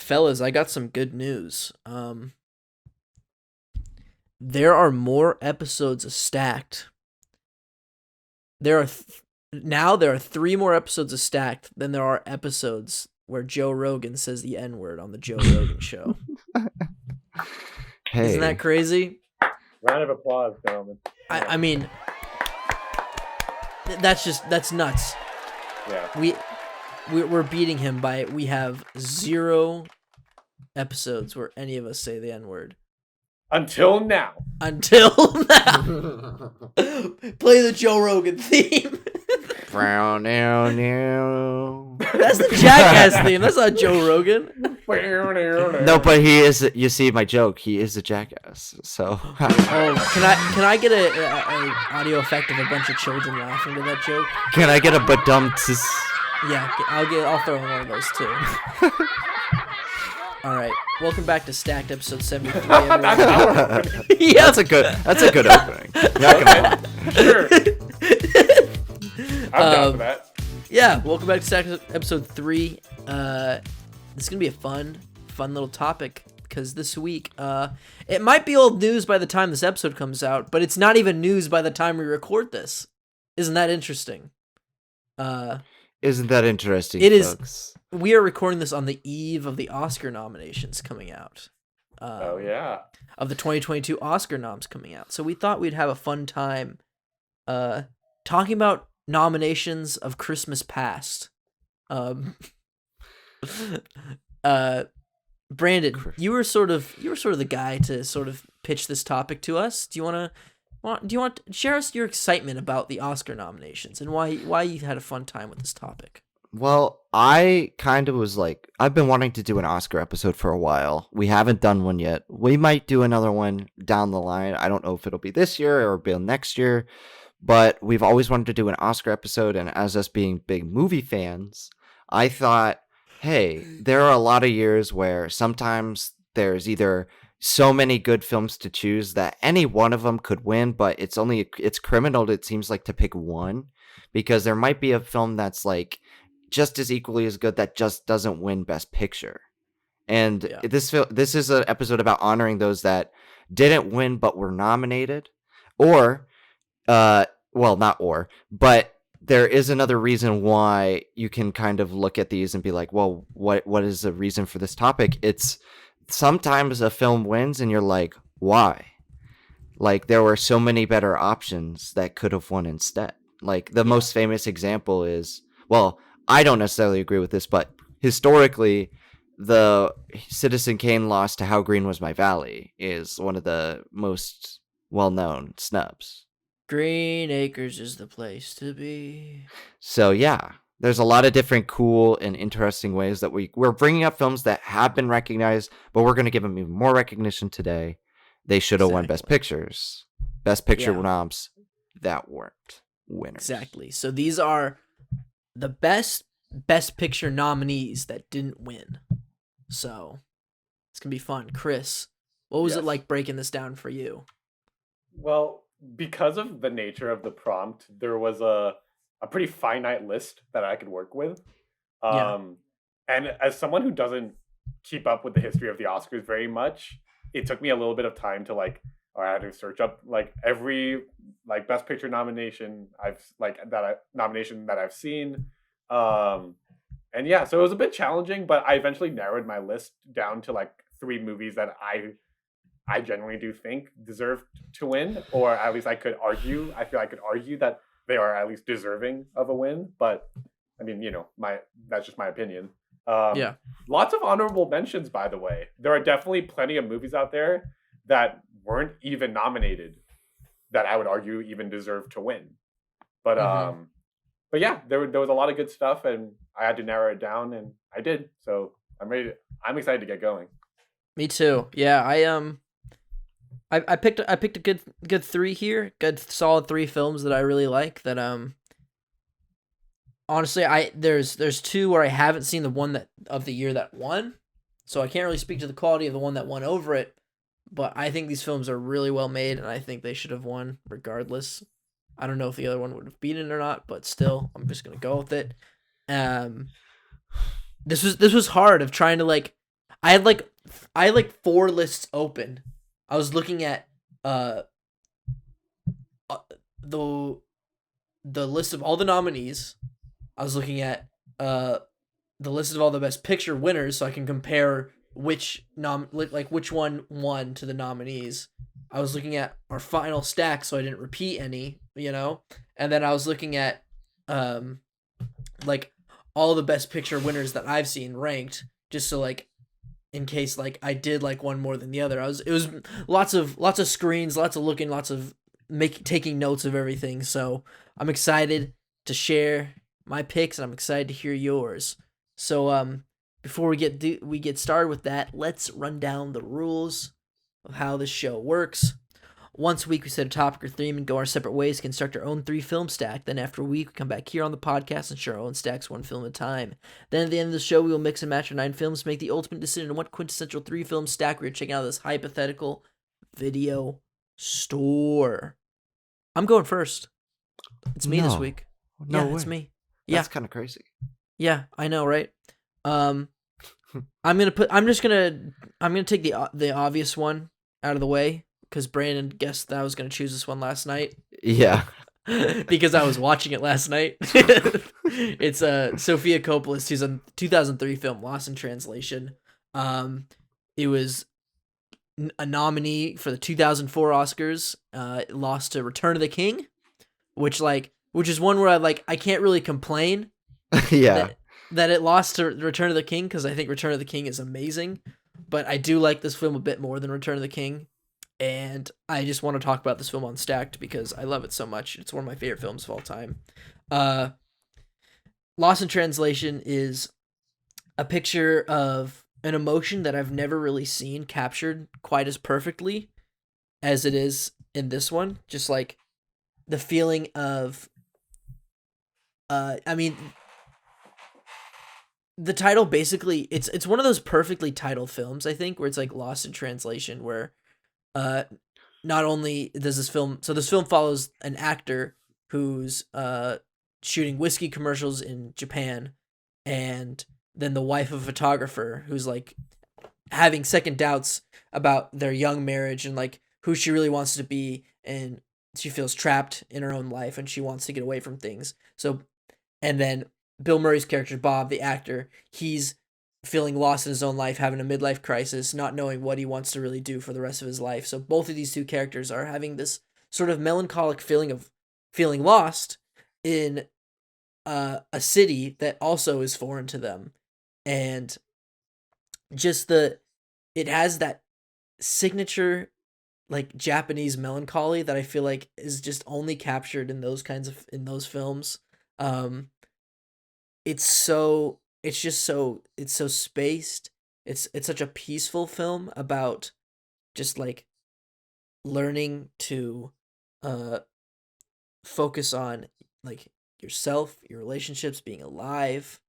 Fellas, I got some good news. There are more episodes of Stacked. Now there are 3 more episodes of Stacked than there are episodes where Joe Rogan says the N-word on the Joe Rogan show. Hey, Isn't that crazy? Round of applause, gentlemen. I mean, that's nuts. Yeah. We're beating him by we have 0 episodes where any of us say the N-word. Until now. Until now. Play the Joe Rogan theme. brown now. That's the Jackass theme. That's not Joe Rogan. No, but he is. You see my joke. He is a jackass. So. Oh, can I get a audio effect of a bunch of children laughing to that joke? Can I get a badum? Yeah, I'll throw in one of those too. All right, welcome back to Stacked episode 73. Yeah, that's a good opening. Not gonna lie. Sure. I'm down for that. Yeah, welcome back to Stacked episode 3. This is gonna be a fun little topic because this week, it might be old news by the time this episode comes out, but it's not even news by the time we record this. Isn't that interesting? Isn't that interesting? It folks? is. We are recording this on the eve of the Oscar nominations coming out. Oh yeah. Of the 2022 Oscar noms coming out. So we thought we'd have a fun time talking about nominations of Christmas past. Brandon, you were sort of the guy to sort of pitch this topic to us. Do you want to share us your excitement about the Oscar nominations and why you had a fun time with this topic? Well, I kind of was like, I've been wanting to do an Oscar episode for a while. We haven't done one yet. We might do another one down the line. I don't know if it'll be this year or be next year, but we've always wanted to do an Oscar episode. And as us being big movie fans, I thought, hey, there are a lot of years where sometimes there's either so many good films to choose that any one of them could win, but it's criminal, it seems like, to pick one, because there might be a film that's like just as equally as good that just doesn't win Best Picture. And this is an episode about honoring those that didn't win but were nominated, or but there is another reason why you can kind of look at these and be like, well, what is the reason for this topic? It's sometimes a film wins and you're like, why? Like, there were so many better options that could have won instead. Like, the most famous example is, well, I don't necessarily agree with this, but historically, the Citizen Kane loss to How Green Was My Valley is one of the most well-known snubs. Green Acres is the place to be. So, yeah. There's a lot of different cool and interesting ways that we're bringing up films that have been recognized, but we're going to give them even more recognition today. They should have won Best Pictures. Best Picture noms that weren't winners. Exactly. So these are the Best Picture nominees that didn't win. So it's going to be fun. Chris, what was it like breaking this down for you? Well, because of the nature of the prompt, there was a pretty finite list that I could work with. And as someone who doesn't keep up with the history of the Oscars very much, it took me a little bit of time to I had to search up every Best Picture nomination that I've seen. And yeah, so it was a bit challenging, but I eventually narrowed my list down to 3 movies that I generally do think deserve to win, or at least I feel I could argue that they are at least deserving of a win. But I mean, that's just my opinion. Lots of honorable mentions, by the way. There are definitely plenty of movies out there that weren't even nominated that I would argue even deserve to win. But but yeah, there was a lot of good stuff, and I had to narrow it down, and I did. So I'm excited to get going. Me too. Yeah, I picked a good 3 here. Good solid 3 films that I really like. That honestly, there's 2 where I haven't seen the one of the year that won, so I can't really speak to the quality of the one that won over it. But I think these films are really well made, and I think they should have won regardless. I don't know if the other one would have beaten it or not, but still, I'm just gonna go with it. This was hard of trying to I had like 4 lists open. I was looking at uh the list of all the nominees. I was looking at the list of all the best picture winners so I can compare which which one won to the nominees. I was looking at our final stack so I didn't repeat any, And then I was looking at like all the best picture winners that I've seen ranked just so like in case like I did like one more than the other. It was lots of screens, lots of looking, lots of taking notes of everything. So I'm excited to share my picks and I'm excited to hear yours. So before we get started with that, let's run down the rules of how this show works. Once a week, we set a topic or theme and go our separate ways to construct our own 3-film stack. Then after a week, we come back here on the podcast and share our own stacks 1 film at a time. Then at the end of the show, we will mix and match our 9 films to make the ultimate decision on what quintessential 3-film stack we are checking out of this hypothetical video store. I'm going first. It's me this week. No way. It's me. That's kind of crazy. Yeah, I know, right? I'm gonna take the obvious one out of the way because Brandon guessed that I was gonna choose this one last night. Yeah. Because I was watching it last night. It's Sofia Coppola's 2003 film Lost in Translation. It was a nominee for the 2004 Oscars. It lost to Return of the King, which is one where I can't really complain. Yeah. That it lost to Return of the King because I think Return of the King is amazing, but I do like this film a bit more than Return of the King, and I just want to talk about this film on Stacked because I love it so much. It's one of my favorite films of all time. Lost in Translation is a picture of an emotion that I've never really seen captured quite as perfectly as it is in this one. Just like the feeling of, the title basically it's one of those perfectly titled films, I think, where it's like Lost in Translation, where not only does this film follows an actor who's shooting whiskey commercials in Japan, and then the wife of a photographer who's like having second doubts about their young marriage and like who she really wants to be, and she feels trapped in her own life and she wants to get away from things. And then Bill Murray's character, Bob, the actor, he's feeling lost in his own life, having a midlife crisis, not knowing what he wants to really do for the rest of his life. So both of these 2 characters are having this sort of melancholic feeling of feeling lost in a city that also is foreign to them. And just it has that signature like Japanese melancholy that I feel like is just only captured in those films. It's so spaced. It's such a peaceful film about just like learning to focus on like yourself, your relationships, being alive,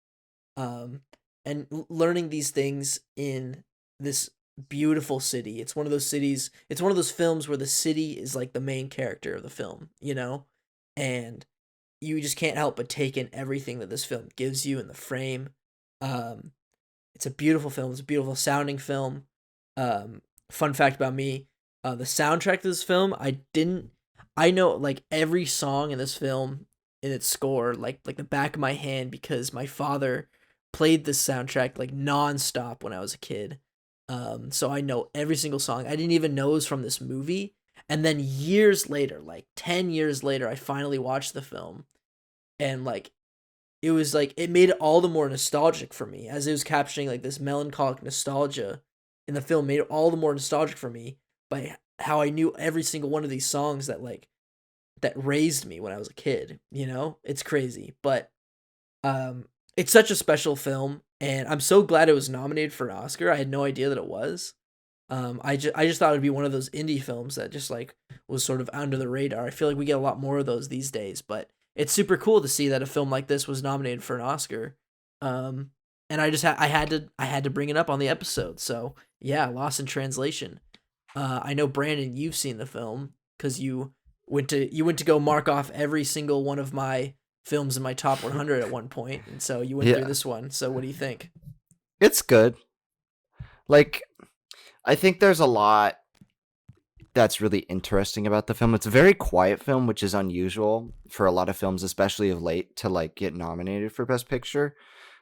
and learning these things in this beautiful city. It's one of those films where the city is like the main character of the film, and you just can't help but take in everything that this film gives you in the frame. It's a beautiful film. It's a beautiful sounding film. Fun fact about me, the soundtrack to this film, I know like every song in this film in its score, like the back of my hand, because my father played this soundtrack like nonstop when I was a kid. So I know every single song. I didn't even know it was from this movie. And then years later, like 10 years later, I finally watched the film. And like, it was like, it made it all the more nostalgic for me as it was capturing like this melancholic nostalgia in the film, made it all the more nostalgic for me by how I knew every single one of these songs that raised me when I was a kid, It's crazy, but it's such a special film, and I'm so glad it was nominated for an Oscar. I had no idea that it was. I just thought it'd be one of those indie films that just like was sort of under the radar. I feel like we get a lot more of those these days, but it's super cool to see that a film like this was nominated for an Oscar. And I had to bring it up on the episode. So yeah, Lost in Translation. I know Brandon, you've seen the film because you went to go mark off every single one of my films in my top 100 at one point, and so you went through this one. So what do you think? It's good. like I think there's a lot that's really interesting about the film. It's a very quiet film, which is unusual for a lot of films, especially of late, to like get nominated for Best Picture.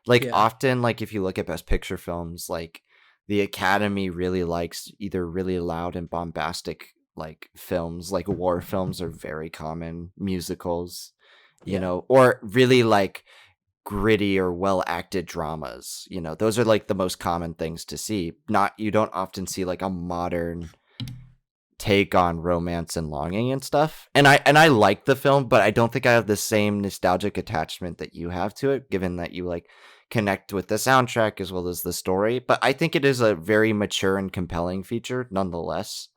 Like Yeah. often, like if you look at Best Picture films, like the Academy really likes either really loud and bombastic like films, like war films are very common, musicals, Yeah. or really like gritty or well acted dramas. Those are like the most common things to see. Not You don't often see like a modern take on romance and longing and stuff. And I like the film, but I don't think I have the same nostalgic attachment that you have to it, given that you like connect with the soundtrack as well as the story. But I think it is a very mature and compelling feature nonetheless,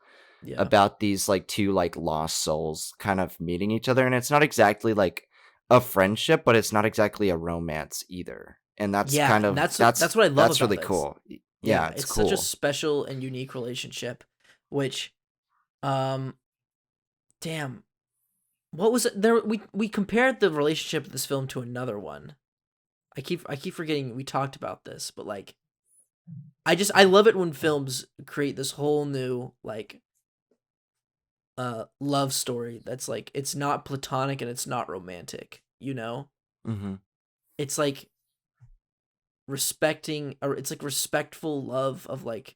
Yeah. about these like two like lost souls kind of meeting each other. And it's not exactly like a friendship, but it's not exactly a romance either. And that's Yeah, kind and of that's what I love that's about really this. cool. Yeah, Yeah, it's it's such a cool. special and unique relationship, which, um, damn, what was it? There we compared the relationship of this film to another one. I keep forgetting we talked about this, but like, I love it when films create this whole new like love story that's like it's not platonic and it's not romantic. Hmm. It's like respecting, or it's like respectful love of like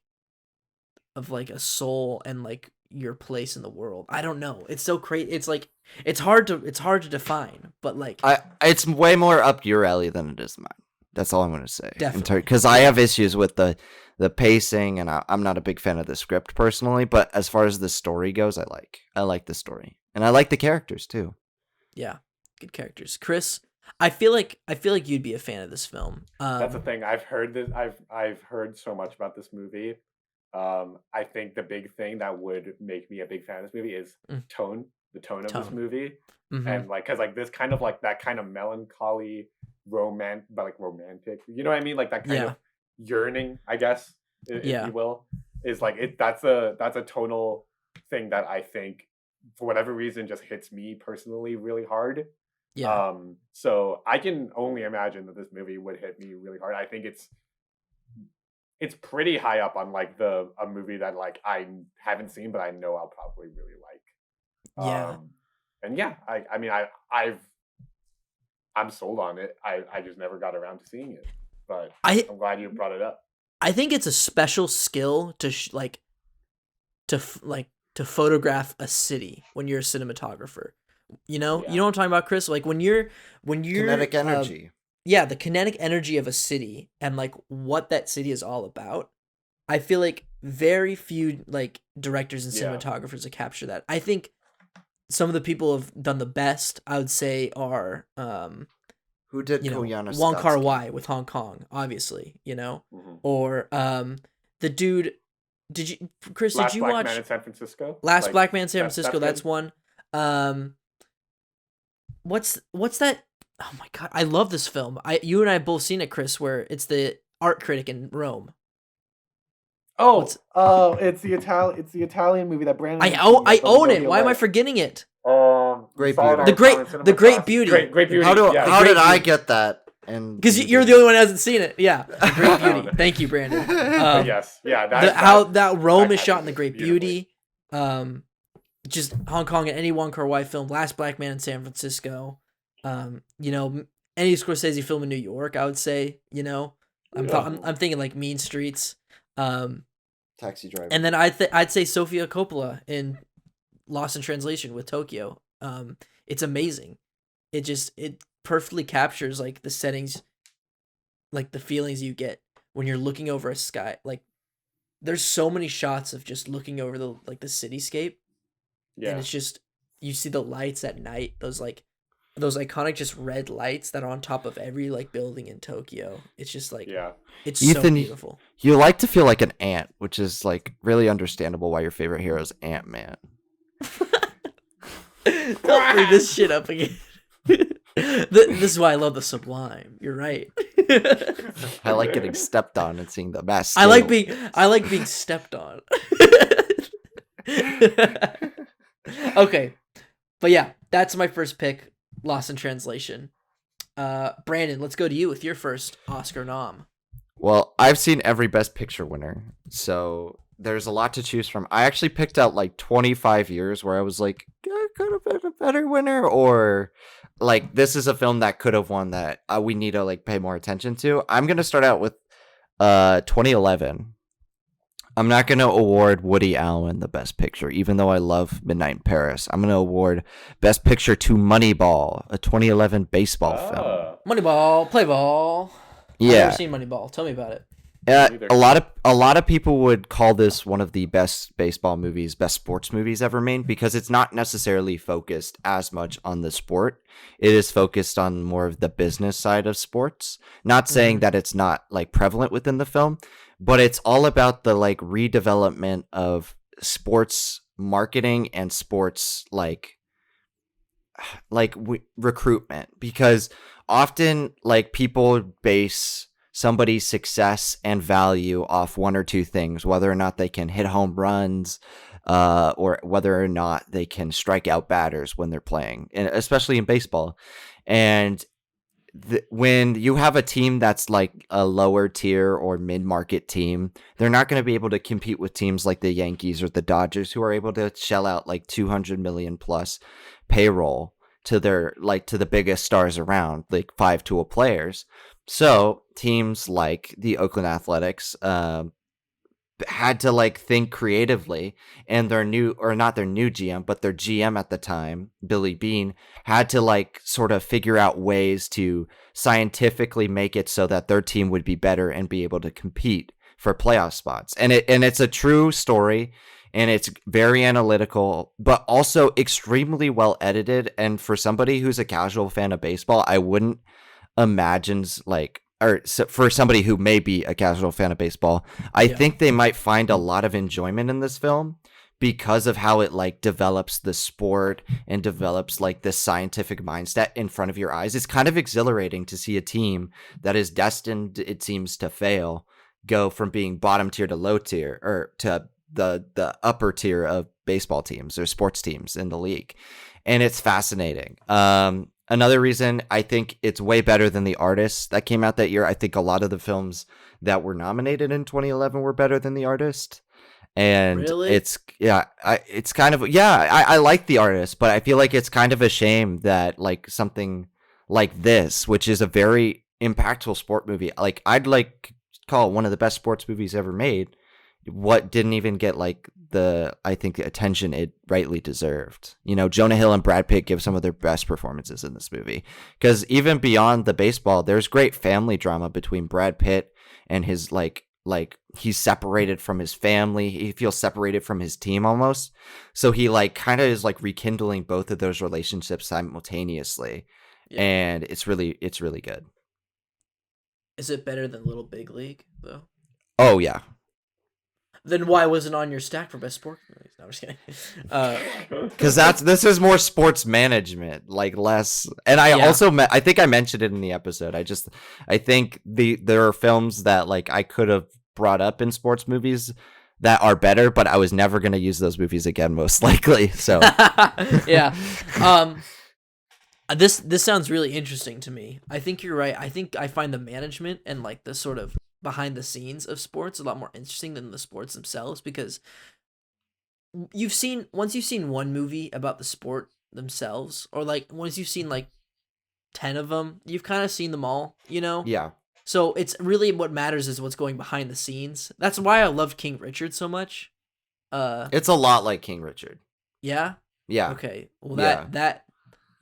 a soul and like your place in the world. I don't know. It's so crazy. It's like it's hard to define, but like It's way more up your alley than it is mine. That's all I'm going to say. definitely. Because I Yeah. have issues with the pacing, and I'm not a big fan of the script personally. But as far as the story goes, I like the story, and I like the characters too. Yeah. Good characters. Chris, I feel like you'd be a fan of this film. That's the thing. I've heard this. I've heard so much about this movie. I think the big thing that would make me a big fan of this movie is Mm. tone. The tone of this Tone. movie, Mhm. and like, cause like this kind of like that kind of melancholy, but like romantic. You know what I mean? Like that kind Yeah. of yearning, I guess, if Yeah. you will, is like it. That's a tonal thing that I think, for whatever reason, just hits me personally really hard. Yeah. So I can only imagine that this movie would hit me really hard. I think it's pretty high up on like a movie that like I haven't seen, but I know I'll probably really like. Yeah. And yeah, I mean I'm sold on it. I just never got around to seeing it, but I I'm glad you brought it up. I think it's a special skill to to photograph a city when you're a cinematographer. You know Yeah. what I'm talking about, Chris? Like when you're Kinetic energy. yeah, the kinetic energy of a city and like what that city is all about. I feel like very few like directors and Yeah. cinematographers that capture that. I think some of the people who have done the best, I would say, are Who did you know, Koyana Wong Kar Statsky? Wai with Hong Kong, obviously, Mhm. or the dude. Did you, Chris? Last Did you Black watch Man in San Francisco? Last Like, Black Man in San Francisco? That's good. one. What's that? Oh my god, I love this film. You and I both seen it, Chris. Where it's the art critic in Rome. What's- It's the Italian movie that Brandon. I own it. Why am I forgetting it? Great saw it Beauty. on The Great- Silent Cinema the Great Class. Beauty. Great Beauty. How Great did I Beauty. get that? And Because you're the only one who hasn't seen it. Yeah, The Great Beauty. Thank you, Brandon. Yes, yeah. How that Rome that is shot in happens The Great beautifully. Beauty. Just Hong Kong and any Wong Kar Wai film. Last Black Man in San Francisco. Any Scorsese film in New York, I would say. I'm thinking like Mean Streets. Taxi Driver. And then I'd say Sofia Coppola in Lost in Translation with Tokyo. It's amazing. It perfectly captures like the settings, like the feelings you get when you're looking over a sky. Like there's so many shots of just looking over the cityscape, and Yeah. it's just you see the lights at night. Those iconic just red lights that are on top of every like building in Tokyo. It's just like Yeah. it's so Ethan, beautiful. You like to feel like an ant, which is like really understandable why your favorite hero is Ant-Man. Don't bring this shit up again. This is why I love the Sublime. You're right. I like getting stepped on and seeing the mass. I like being stepped on. Okay, but yeah, that's my first pick. Lost in Translation. Brandon, let's go to you with your first Oscar nom. Well, I've seen every Best Picture winner, so there's a lot to choose from. I actually picked out like 25 years where I was like, could have been a better winner, or like this is a film that could have won that we need to like pay more attention to. I'm gonna start out with 2011. I'm not gonna award Woody Allen the Best Picture, even though I love Midnight in Paris. I'm gonna award Best Picture to Moneyball, a 2011 baseball film. Moneyball, play ball. Yeah, I've never seen Moneyball. Tell me about it. A lot of people would call this one of the best baseball movies, best sports movies ever made, because it's not necessarily focused as much on the sport. It is focused on more of the business side of sports. Not saying that it's not like prevalent within the film, but it's all about the like redevelopment of sports marketing and sports recruitment, because often like people base somebody's success and value off one or two things, whether or not they can hit home runs, or whether or not they can strike out batters when they're playing, and especially in baseball. And when you have a team that's like a lower tier or mid-market team, they're not going to be able to compete with teams like the Yankees or the Dodgers, who are able to shell out like 200 million plus payroll to their to the biggest stars around, like 5 tool players. So teams like the Oakland Athletics had to like think creatively, and their new, or not their new GM, but their GM at the time, Billy Bean, had to like sort of figure out ways to scientifically make it so that their team would be better and be able to compete for playoff spots. And it's a true story, and it's very analytical, but also extremely well edited. And for somebody who's a casual fan of baseball, I wouldn't imagines for somebody who may be a casual fan of baseball, I think they might find a lot of enjoyment in this film because of how it like develops the sport and develops like this scientific mindset in front of your eyes. It's kind of exhilarating to see a team that is destined, it seems, to fail go from being bottom tier to low tier, or to the upper tier of baseball teams or sports teams in the league. And it's fascinating. Another reason I think it's way better than The Artist that came out that year. I think a lot of the films that were nominated in 2011 were better than The Artist. And really? I like The Artist, but I feel like it's kind of a shame that like something like this, which is a very impactful sport movie, like I'd like call it one of the best sports movies ever made, what didn't even get like the attention it rightly deserved. You know, Jonah Hill and Brad Pitt give some of their best performances in this movie, because even beyond the baseball, there's great family drama between Brad Pitt and his like he's separated from his family, he feels separated from his team almost, so he like kind of is like rekindling both of those relationships simultaneously. And it's really good. Is it better than Little Big League though? Oh yeah. Then why wasn't it on your stack for best sport movies? No, I'm just kidding. Because this is more sports management, like less. And I also I think I mentioned it in the episode. I think there are films that like I could have brought up in sports movies that are better, but I was never going to use those movies again, most likely. So yeah. This sounds really interesting to me. I think you're right. I think I find the management and like the sort of behind the scenes of sports a lot more interesting than the sports themselves, because once you've seen one movie about the sport themselves, or like once you've seen like 10 of them, you've kind of seen them all, you know? Yeah. So it's really what matters is what's going behind the scenes. That's why I love King Richard so much. It's a lot like King Richard. Yeah? Yeah. Okay. Well,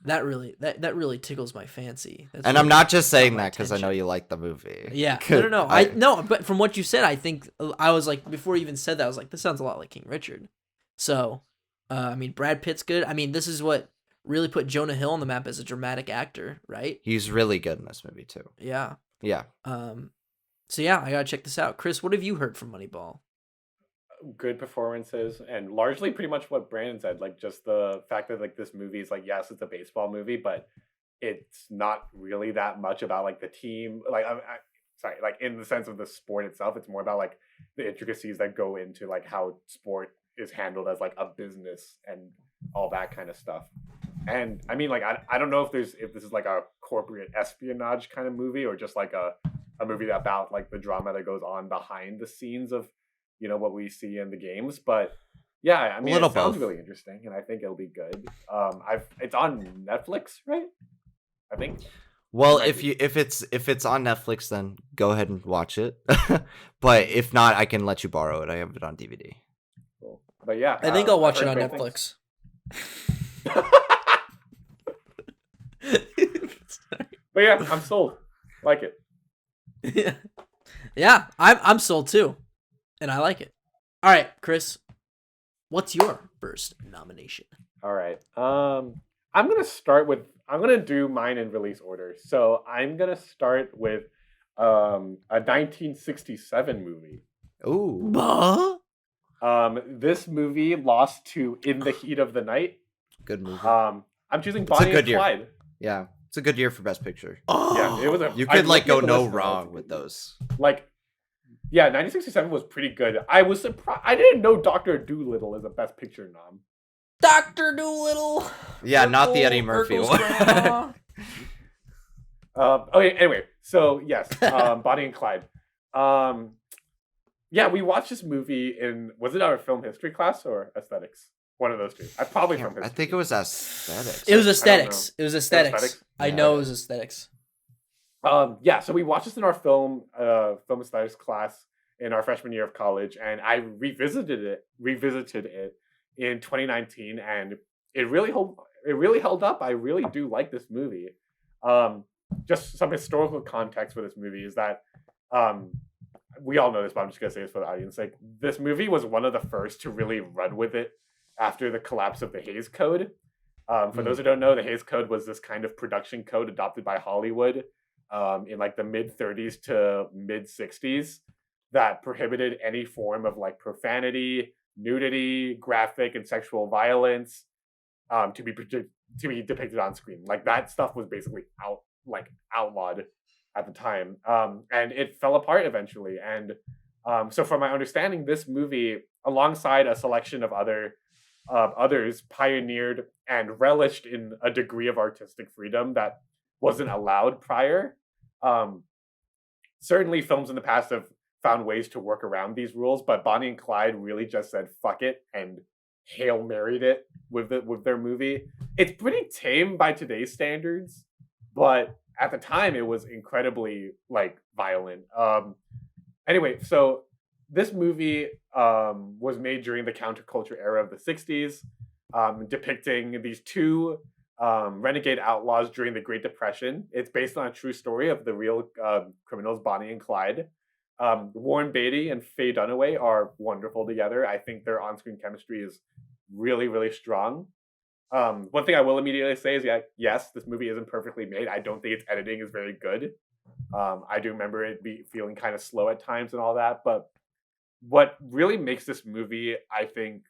that really tickles my fancy. That's and really I'm not just saying that because I attention. know you like the movie. Yeah. No. No, but from what you said, I think I was like, before you even said that, I was like, this sounds a lot like King Richard. So, I mean, Brad Pitt's good. I mean, this is what really put Jonah Hill on the map as a dramatic actor, right? He's really good in this movie too. Yeah. Yeah. So yeah, I gotta check this out. Chris, what have you heard from Moneyball? Good performances, and largely pretty much what Brandon said, like just the fact that like this movie is like, yes, it's a baseball movie, but it's not really that much about like the team, like sorry, like in the sense of the sport itself. It's more about like the intricacies that go into like how sport is handled as like a business and all that kind of stuff. And I mean, like I don't know if this is like a corporate espionage kind of movie or just like a a movie about like the drama that goes on behind the scenes of what we see in the games. But yeah, I mean, little it sounds both. really interesting, and I think it'll be good. It's on Netflix, right? I think. Well, Might if it's on Netflix, then go ahead and watch it. But if not, I can let you borrow it. I have it on DVD. Cool. But yeah, I think I'll watch it heard on great things. Netflix. But yeah, I'm sold. Like it. Yeah, I'm sold too, and I like it. All right, Chris, what's your first nomination? All right. I'm gonna do mine in release order. So I'm gonna start with a 1967 movie. Ooh, This movie lost to In the Heat of the Night. good movie. I'm choosing It's a Bonnie good and year. Clyde. Yeah, it's a good year for Best Picture. Yeah, it was a. You I could like looked go at the no list and I was wrong like, with those. Like, yeah, 1967 was pretty good. I was surprised. I didn't know Doctor Dolittle is a Best Picture nom. Dr. Dolittle. Yeah, not the Eddie Murphy one. Okay, anyway, so yes, Bonnie and Clyde. Yeah, we watched this movie was it our film history class or aesthetics? One of those two. I probably film I history. think it was aesthetics. It was I aesthetics. don't It was aesthetics. Aesthetics? I Yeah. know it was aesthetics. Yeah, so we watched this in our film aesthetics class in our freshman year of college, and I revisited it in 2019, and it really held up. I really do like this movie. Just some historical context for this movie is that we all know this, but I'm just gonna say this for the audience. Like, this movie was one of the first to really run with it after the collapse of the Hays Code. For those who don't know, the Hays Code was this kind of production code adopted by Hollywood in like the mid 30s to mid 60s that prohibited any form of like profanity, nudity, graphic and sexual violence to be depicted on screen. Like, that stuff was basically outlawed at the time, and it fell apart eventually. And so, from my understanding, this movie, alongside a selection of others, pioneered and relished in a degree of artistic freedom that wasn't allowed prior. Certainly, films in the past have found ways to work around these rules, but Bonnie and Clyde really just said "fuck it" and Hail Married it with their movie. It's pretty tame by today's standards, but at the time it was incredibly like violent. Anyway, so this movie was made during the counterculture era of the 60s, depicting these two renegade outlaws during the Great Depression. It's based on a true story of the real criminals, Bonnie and Clyde. Warren Beatty and Faye Dunaway are wonderful together. I think their on-screen chemistry is really, really strong. One thing I will immediately say is, yes, this movie isn't perfectly made. I don't think its editing is very good. I do remember it feeling kind of slow at times and all that. But what really makes this movie, I think,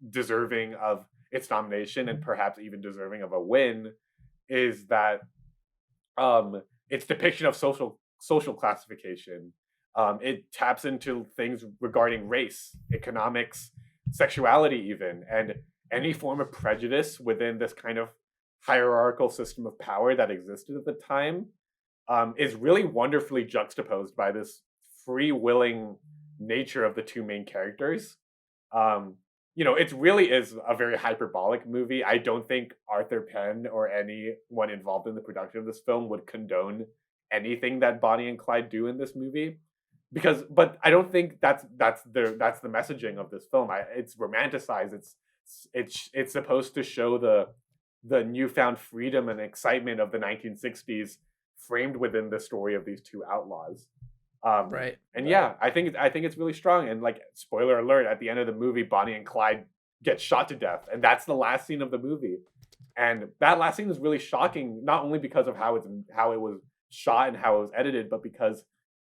deserving of its nomination and perhaps even deserving of a win is that its depiction of social classification. It taps into things regarding race, economics, sexuality even, and any form of prejudice within this kind of hierarchical system of power that existed at the time is really wonderfully juxtaposed by this free-willing nature of the two main characters. It really is a very hyperbolic movie. I don't think Arthur Penn or anyone involved in the production of this film would condone anything that Bonnie and Clyde do in this movie, but I don't think that's the messaging of this film. It's romanticized. It's supposed to show the newfound freedom and excitement of the 1960s, framed within the story of these two outlaws. Right. And yeah, I think it's really strong. And like, spoiler alert, at the end of the movie, Bonnie and Clyde get shot to death, and that's the last scene of the movie. And that last scene is really shocking, not only because of how it was shot and how it was edited, but because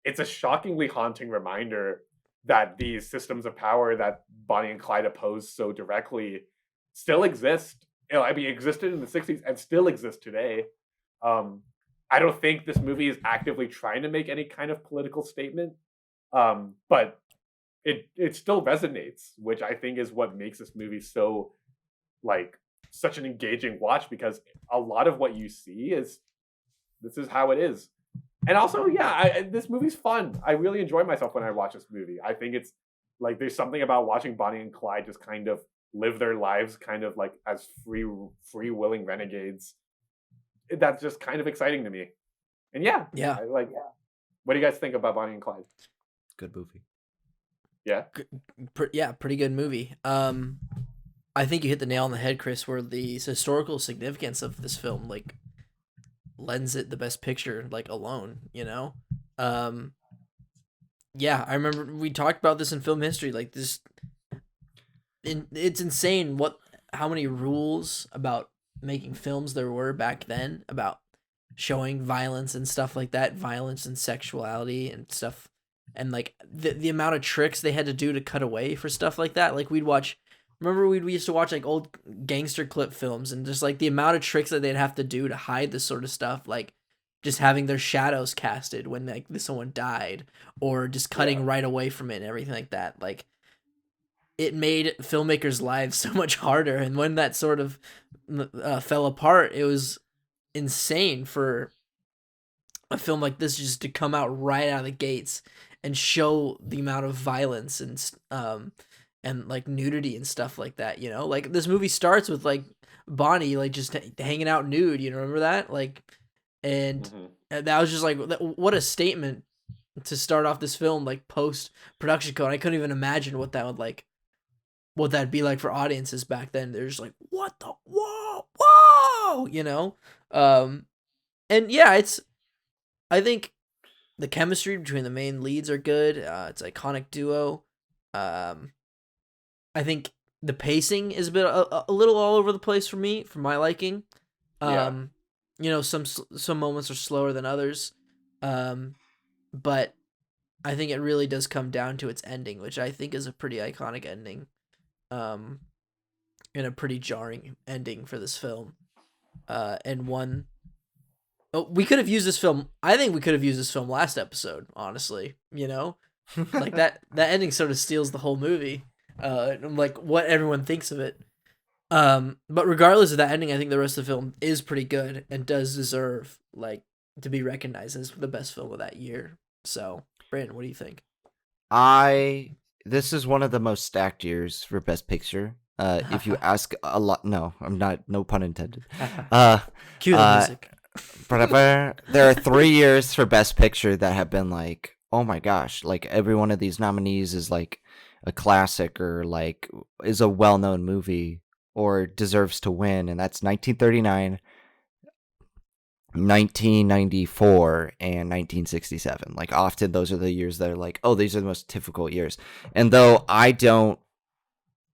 it's a shockingly haunting reminder that these systems of power that Bonnie and Clyde oppose so directly still exist. Existed in the 60s and still exist today. I don't think this movie is actively trying to make any kind of political statement, but it still resonates, which I think is what makes this movie so such an engaging watch, because a lot of what you see is this is how it is. And also, this movie's fun. I really enjoy myself when I watch this movie. I think it's like there's something about watching Bonnie and Clyde just kind of live their lives kind of like as free willing renegades. That's just kind of exciting to me. And Yeah. What do you guys think about Bonnie and Clyde? Good movie. Yeah. Pretty good movie. I think you hit the nail on the head, Chris, where the historical significance of this film like lends it the best picture like alone, you know? Yeah, I remember we talked about this in film history, like this it's insane how many rules about making films there were back then about showing violence and stuff like that, violence and sexuality and stuff, and like the amount of tricks they had to do to cut away for stuff like that. Like we used to watch like old gangster clip films, and just like the amount of tricks that they'd have to do to hide this sort of stuff, like just having their shadows casted when like someone died, or just cutting right away from it and everything like that. Like it made filmmakers' lives so much harder, and when that sort of fell apart, it was insane for a film like this just to come out right out of the gates and show the amount of violence and like nudity and stuff like that, you know? Like this movie starts with like Bonnie like just hanging out nude, you know, remember that? Like and that was just like what a statement to start off this film like post production code. I couldn't even imagine what that'd be like for audiences back then. They're just like, what the whoa, you know? And yeah, I think the chemistry between the main leads are good. It's an iconic duo. I think the pacing is a little all over the place for me, for my liking. You know, some moments are slower than others. But I think it really does come down to its ending, which I think is a pretty iconic ending. And a pretty jarring ending for this film. And one we could have used this film. I think we could have used this film last episode, honestly, you know? Like that ending sort of steals the whole movie. Like what everyone thinks of it. But regardless of that ending, I think the rest of the film is pretty good and does deserve like to be recognized as the best film of that year. So, Brandon, what do you think? This is one of the most stacked years for Best Picture. If you ask a lot, no, I'm not. No pun intended. Cue the music. There are 3 years for Best Picture that have been like, oh my gosh, like every one of these nominees is like a classic or like is a well-known movie or deserves to win, and that's 1939, 1994, and 1967. Like often those are the years that are like, oh, these are the most difficult years. And though I don't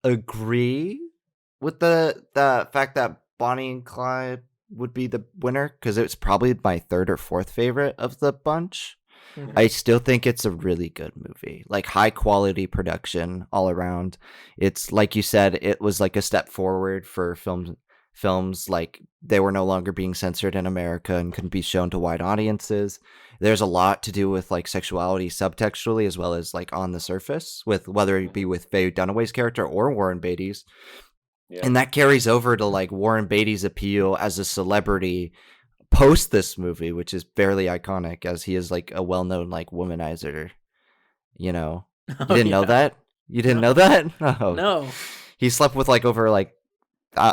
agree with the fact that Bonnie and Clyde would be the winner, because it's probably my third or fourth favorite of the bunch, I still think it's a really good movie. Like high quality production all around. It's like you said, it was like a step forward for films. Like they were no longer being censored in America and couldn't be shown to wide audiences. There's a lot to do with like sexuality subtextually as well as like on the surface, with whether it be with Faye Dunaway's character or Warren Beatty's. Yeah. And that carries over to like Warren Beatty's appeal as a celebrity post this movie, which is fairly iconic, as he is like a well-known like womanizer, you know. You didn't know that? You didn't know that? Oh. No. He slept with like over like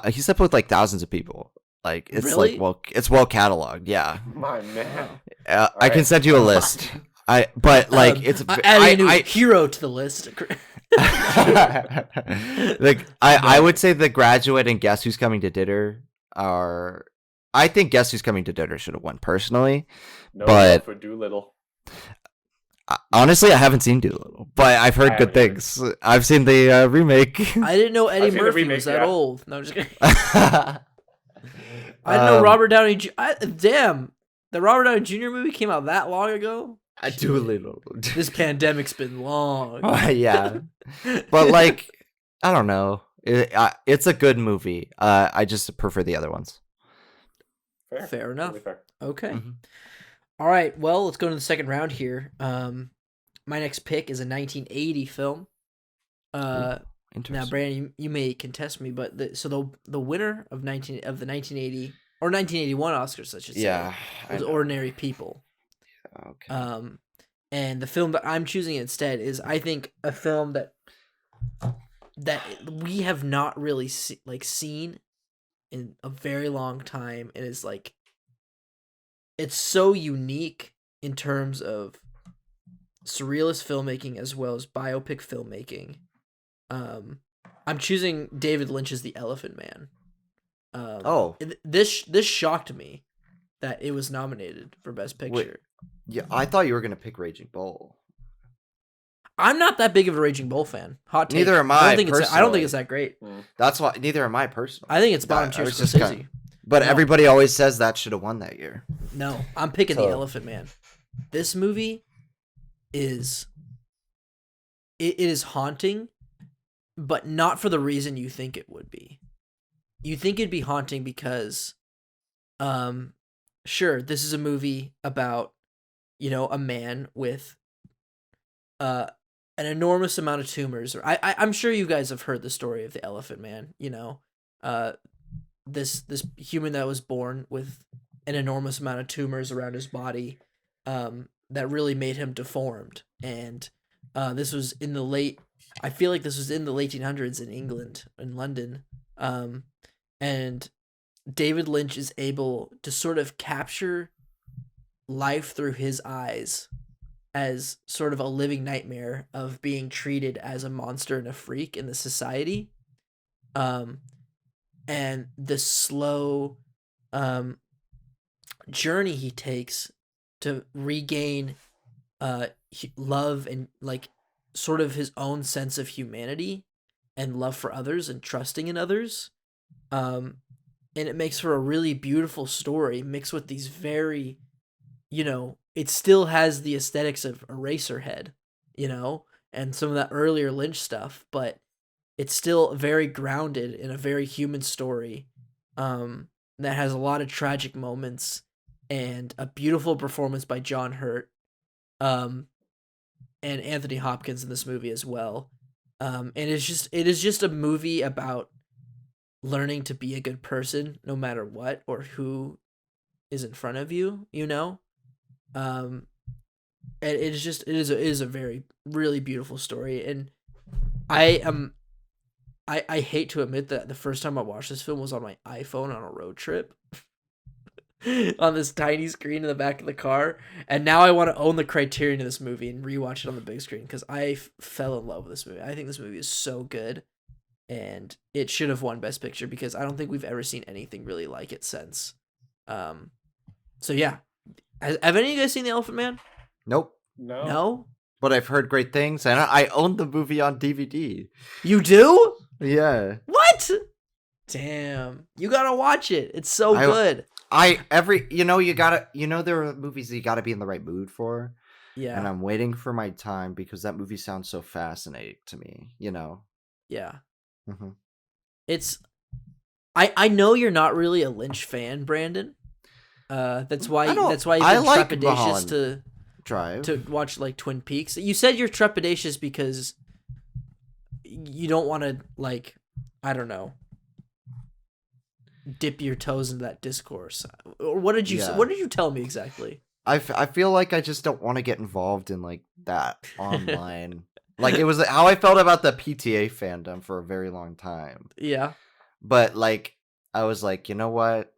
he slept with like thousands of people. Like it's really? like it's well cataloged. Yeah. My man. I can send you a list. But like it's adding a new hero to the list. Like I would say The Graduate and Guess Who's Coming to Dinner are. I think Guess Who's Coming to Dinner should have won personally, but for Doolittle. Honestly, I haven't seen Doolittle, but I've heard good things. I've seen the remake. I didn't know Eddie Murphy was that old. No, I'm just kidding. I didn't know Robert Downey. Damn, the Robert Downey Jr. movie came out that long ago. Doolittle. This pandemic's been long. Yeah, but like, I don't know. It's a good movie. I just prefer the other ones. Fair enough. Really fair. Okay. Mm-hmm. All right. Well, let's go to the second round here. My next pick is a 1980 film. Now, Brandon, you may contest me, but the winner of the 1980 or 1981 Oscars, I should say, was Ordinary People. Okay. And the film that I'm choosing instead is, I think, a film that we have not really seen in a very long time. It is like, it's so unique in terms of surrealist filmmaking as well as biopic filmmaking. I'm choosing David Lynch's The Elephant Man. Oh, This shocked me that it was nominated for Best wait. Picture. Yeah, I thought you were gonna pick Raging Bull. I'm not that big of a Raging Bull fan. Hot take. Neither am I I. don't think Personally, it's that great. That's why. Neither am I personally. I think it's bottom I tier was just Scorsese. kind but No. everybody always says that should have won that year. No, I'm picking The So- Elephant Man. This movie is it is haunting, but not for the reason you think it would be. You think it'd be haunting because sure, this is a movie about, a man with an enormous amount of tumors. I'm sure you guys have heard the story of the Elephant Man, this human that was born with an enormous amount of tumors around his body, that really made him deformed. And this was in the late I feel like this was in the late 1800s in England, in London. And David Lynch is able to sort of capture life through his eyes as sort of a living nightmare of being treated as a monster and a freak in the society. And the slow journey he takes to regain love and like sort of his own sense of humanity and love for others and trusting in others. And it makes for a really beautiful story mixed with these very, it still has the aesthetics of Eraserhead, and some of that earlier Lynch stuff, but it's still very grounded in a very human story that has a lot of tragic moments and a beautiful performance by John Hurt and Anthony Hopkins in this movie as well. And it is just a movie about learning to be a good person no matter what or who is in front of you, and it is a very really beautiful story. And I hate to admit that the first time I watched this film was on my iPhone on a road trip on this tiny screen in the back of the car, and now I want to own the Criterion of this movie and rewatch it on the big screen because I fell in love with this movie. I think this movie is so good, and it should have won Best Picture because I don't think we've ever seen anything really like it since. So yeah, have any of you guys seen The Elephant Man? Nope. No, But I've heard great things, and I own the movie on DVD. you do? Yeah. What? Damn, you gotta watch it. It's so good. There are movies that you gotta be in the right mood for. Yeah. And I'm waiting for my time because that movie sounds so fascinating to me, Yeah. Mm-hmm. It's I know you're not really a Lynch fan, Brandon. That's why you've been trepidatious to watch like Twin Peaks. You said you're trepidatious because you don't want to, like, I don't know, dip your toes into that discourse. Or what did you say? What did you tell me exactly? I feel like I just don't want to get involved in like that online. Like it was how I felt about the PTA fandom for a very long time. Yeah. But like I was like, you know what?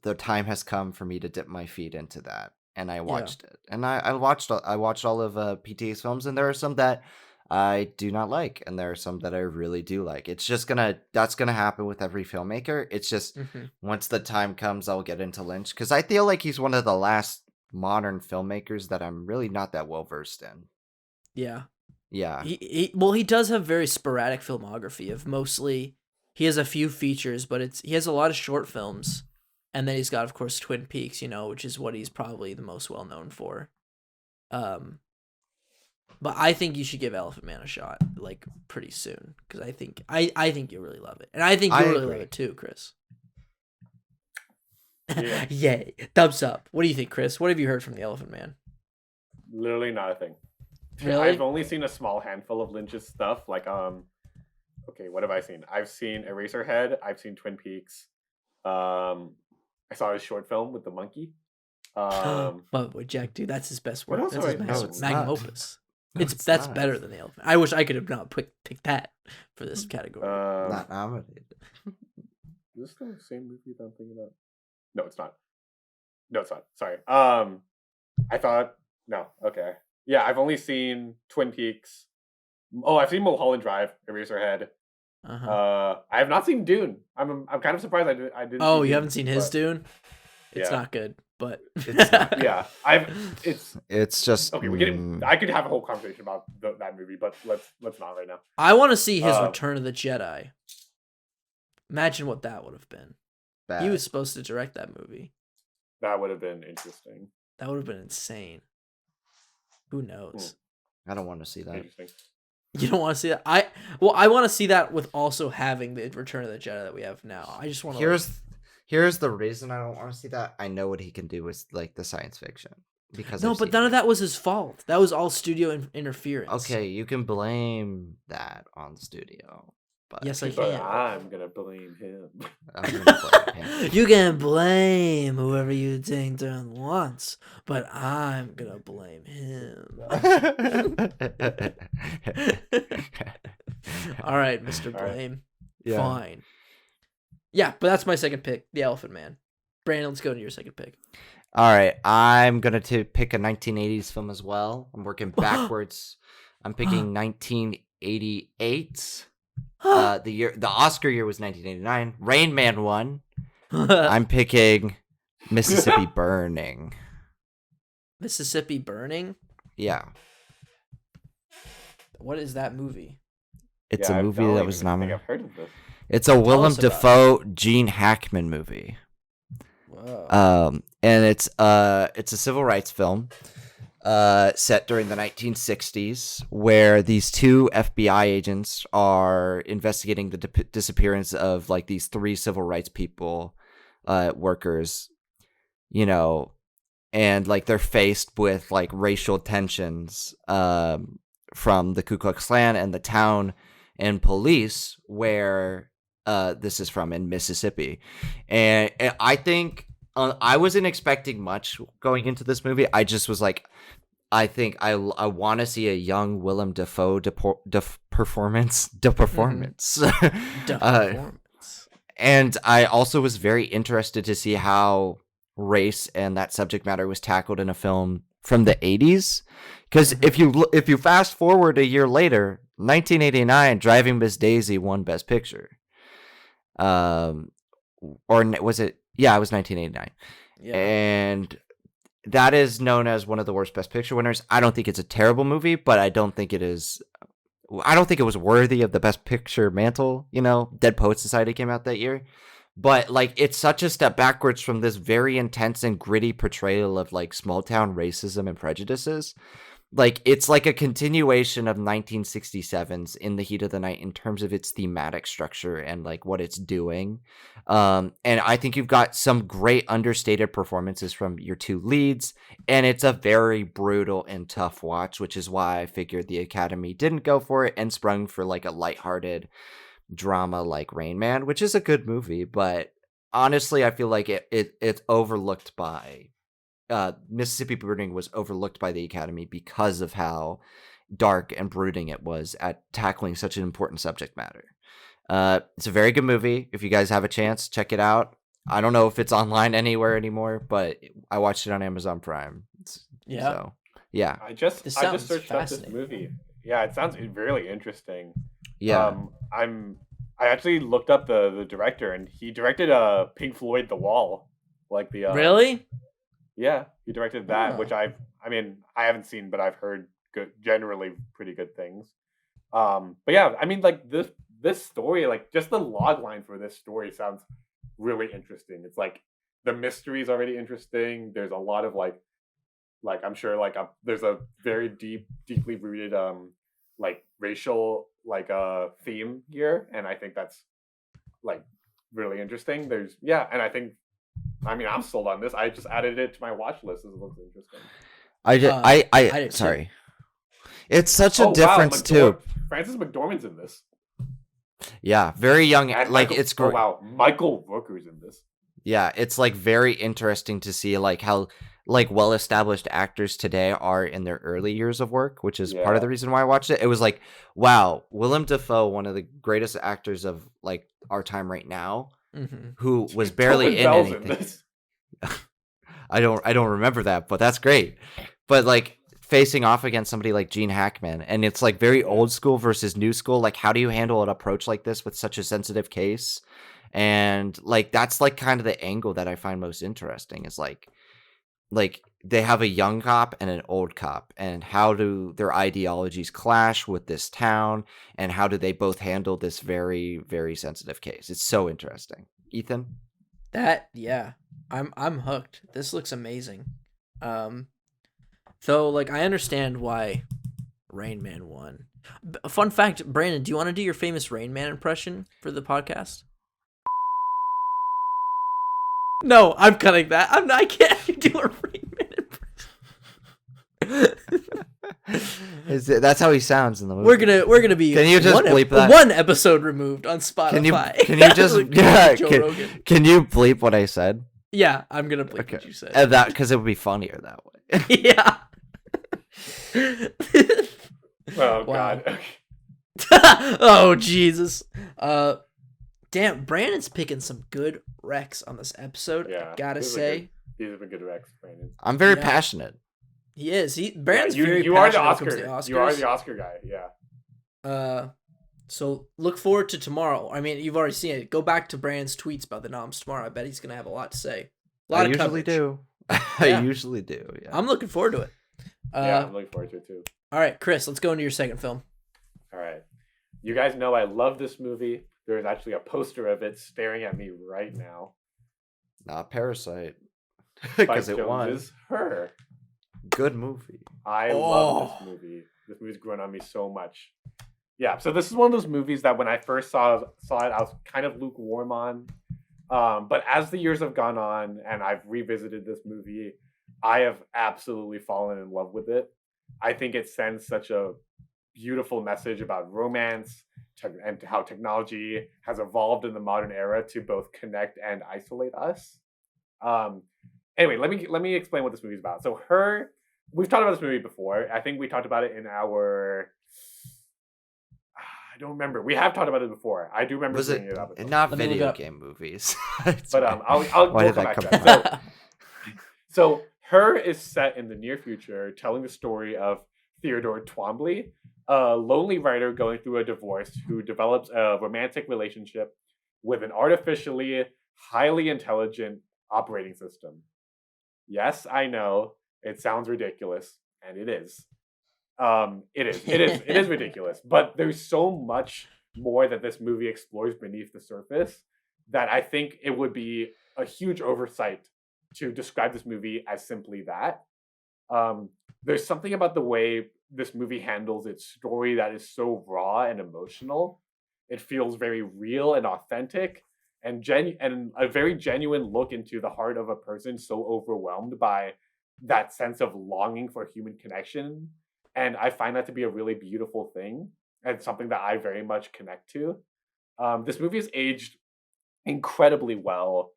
The time has come for me to dip my feet into that. And I watched it. And I watched all of PTA's films, and there are some that I do not like, and there are some that I really do like. It's just that's gonna happen with every filmmaker. It's just once the time comes, I'll get into Lynch because I feel like he's one of the last modern filmmakers that I'm really not that well versed in. Yeah. Yeah. He does have very sporadic filmography of mostly. He has a few features, but he has a lot of short films, and then he's got, of course, Twin Peaks, which is what he's probably the most well known for. But I think you should give Elephant Man a shot, like, pretty soon, because I think you'll really love it, and I think you'll really love it too, Chris. Yeah. Yay! Thumbs up. What do you think, Chris? What have you heard from the Elephant Man? Literally nothing. Really? I've only seen a small handful of Lynch's stuff. Like, okay, what have I seen? I've seen Eraserhead. I've seen Twin Peaks. I saw his short film with the monkey. But with Jack, dude, that's his best What work. else That's have his I- No, it's magnum not. opus. No, That's not. better than the Elephant. I wish I could have not picked that for this category. Not nominated. Is this the same movie that I'm thinking about? No, it's not. No, it's not. Sorry. I thought no. Okay. Yeah, I've only seen Twin Peaks. Oh, I've seen Mulholland Drive, Eraserhead. Uh-huh. I have not seen Dune. I'm kind of surprised I didn't. Oh, see you Dune, haven't seen his but- Dune? It's Yeah. not good, but It's not. Yeah, It's just okay. We can. I could have a whole conversation about that movie, but let's not right now. I want to see his Uh, Return of the Jedi. Imagine what that would have been. bad. He was supposed to direct that movie. That would have been interesting. That would have been insane. Who knows? I don't want to see that. Interesting. You don't want to see that? I want to see that with also having the Return of the Jedi that we have now. I just want to. Here's the reason I don't want to see that. I know what he can do with like the science fiction because No, I've but seen none it. of that was his fault. That was all studio interference. Okay, you can blame that on the studio. But Yes, I But can. I'm gonna blame him. I'm gonna blame him. You can blame whoever you think Darren wants, but I'm gonna blame him. All right, Mr. All right. Blame. Yeah. Fine. Yeah, but that's my second pick, The Elephant Man. Brandon, let's go to your second pick. All right, I'm gonna pick a 1980s film as well. I'm working backwards. I'm picking 1988. The Oscar year was 1989. Rain Man won. I'm picking Mississippi Burning. Mississippi Burning? Yeah, What is that movie? it's Yeah, a I movie don't that even was think nominated. I've heard of this. It's a Willem us about it. Dafoe, Gene Hackman movie. Whoa. And it's a civil rights film set during the 1960s where these two FBI agents are investigating the disappearance of like these three civil rights people, workers, you know, and like they're faced with like racial tensions from the Ku Klux Klan and the town and police where this is from in Mississippi. And I think I wasn't expecting much going into this movie. I just was like, I think I want to see a young Willem Dafoe performance. Performance. And I also was very interested to see how race and that subject matter was tackled in a film from the 80s. Because if you fast forward a year later, 1989, Driving Miss Daisy won Best Picture. Or was it? Yeah, it was 1989. Yeah. And that is known as one of the worst Best Picture winners. I don't think it's a terrible movie, but I don't think it is. I don't think it was worthy of the Best Picture mantle. You know, Dead Poets Society came out that year. But like, it's such a step backwards from this very intense and gritty portrayal of like small town racism and prejudices. Like, it's like a continuation of 1967's In the Heat of the Night in terms of its thematic structure and like what it's doing. And I think you've got some great understated performances from your two leads, and it's a very brutal and tough watch, which is why I figured the Academy didn't go for it and sprung for like a lighthearted drama like Rain Man, which is a good movie, but honestly, I feel like it's overlooked by Mississippi Burning was overlooked by the Academy because of how dark and brooding it was at tackling such an important subject matter. It's a very good movie. If you guys have a chance, check it out. I don't know if it's online anywhere anymore, but I watched it on Amazon Prime. Yeah. So, yeah. I just This searched up this fascinating. movie. Yeah, it sounds really interesting. Yeah. I actually looked up the director, and he directed Pink Floyd The Wall. Like the Really? Yeah, he directed that, Oh. which I haven't seen, but I've heard generally pretty good things. But yeah, I mean, like this story, like just the log line for this story sounds really interesting. It's like the mystery is already interesting. There's a lot of like I'm sure there's a very deeply rooted like racial theme here, and I think that's like really interesting. And I'm sold on this. I just added it to my watch list. This looks interesting. I did too. sorry. It's such a Wow, difference too. Francis McDormand's in this. Yeah, very young. And Like Michael, it's great. wow, Michael Rooker's in this. Yeah, it's like very interesting to see like how like well-established actors today are in their early years of work, which is part of the Yeah. reason why I watched it. It was like, wow, Willem Dafoe, one of the greatest actors of like our time right now, who was barely Tobin in Bell's in anything. this. I don't remember that, but that's great. But like facing off against somebody like Gene Hackman, and it's like very old school versus new school. Like, how do you handle an approach like this with such a sensitive case? And like that's like kind of the angle that I find most interesting is like they have a young cop and an old cop, and how do their ideologies clash with this town, and how do they both handle this very, very sensitive case? It's so interesting. Ethan? I'm hooked. This looks amazing. Though, like, I understand why Rain Man won. Fun fact, Brandon, do you want to do your famous Rain Man impression for the podcast? No, I'm cutting that. I can't do a Rain Man impression. That's how he sounds in the movie. We're gonna be. Can you just bleep that? One episode removed on Spotify. Can you just Joe Rogan. Can you bleep what I said? Yeah, I'm gonna bleep what you said. That because it would be funnier that way. Yeah. Oh God. Oh Jesus. Damn, Brandon's picking some good recs on this episode. Yeah, I gotta say, these have been good recs, Brandon. I'm very passionate. he is. Brandon's very you are the passionate when it Oscar. comes to Oscars. You are the Oscar guy. Yeah. So look forward to tomorrow. I mean, you've already seen it. Go back to Brandon's tweets about the noms tomorrow. I bet he's gonna have a lot to say. I usually do. I usually do. Yeah. I'm looking forward to it. Yeah, I'm looking forward to it too. All right, Chris, let's go into your second film. All right. You guys know I love this movie. There is actually a poster of it staring at me right now. Not Parasite. Spike Because it won. Jonze's Her. Good movie. I love this movie. This movie's grown on me so much. Yeah, so this is one of those movies that when I first saw it, I was kind of lukewarm on. But as the years have gone on and I've revisited this movie, I have absolutely fallen in love with it. I think it sends such a beautiful message about romance and how technology has evolved in the modern era to both connect and isolate us. Anyway, let me explain what this movie's about. So Her, we've talked about this movie before. I think we talked about it in our... I don't remember. We have talked about it before. I do remember bringing it up. Not video game movies. But we'll come back to that. So Her is set in the near future, telling the story of Theodore Twombly, a lonely writer going through a divorce who develops a romantic relationship with an artificially highly intelligent operating system. Yes, I know it sounds ridiculous, and it is. It is ridiculous. But there's so much more that this movie explores beneath the surface that I think it would be a huge oversight to describe this movie as simply that. There's something about the way this movie handles its story that is so raw and emotional. It feels very real and authentic, and a very genuine look into the heart of a person so overwhelmed by that sense of longing for human connection. And I find that to be a really beautiful thing and something that I very much connect to. This movie is aged incredibly well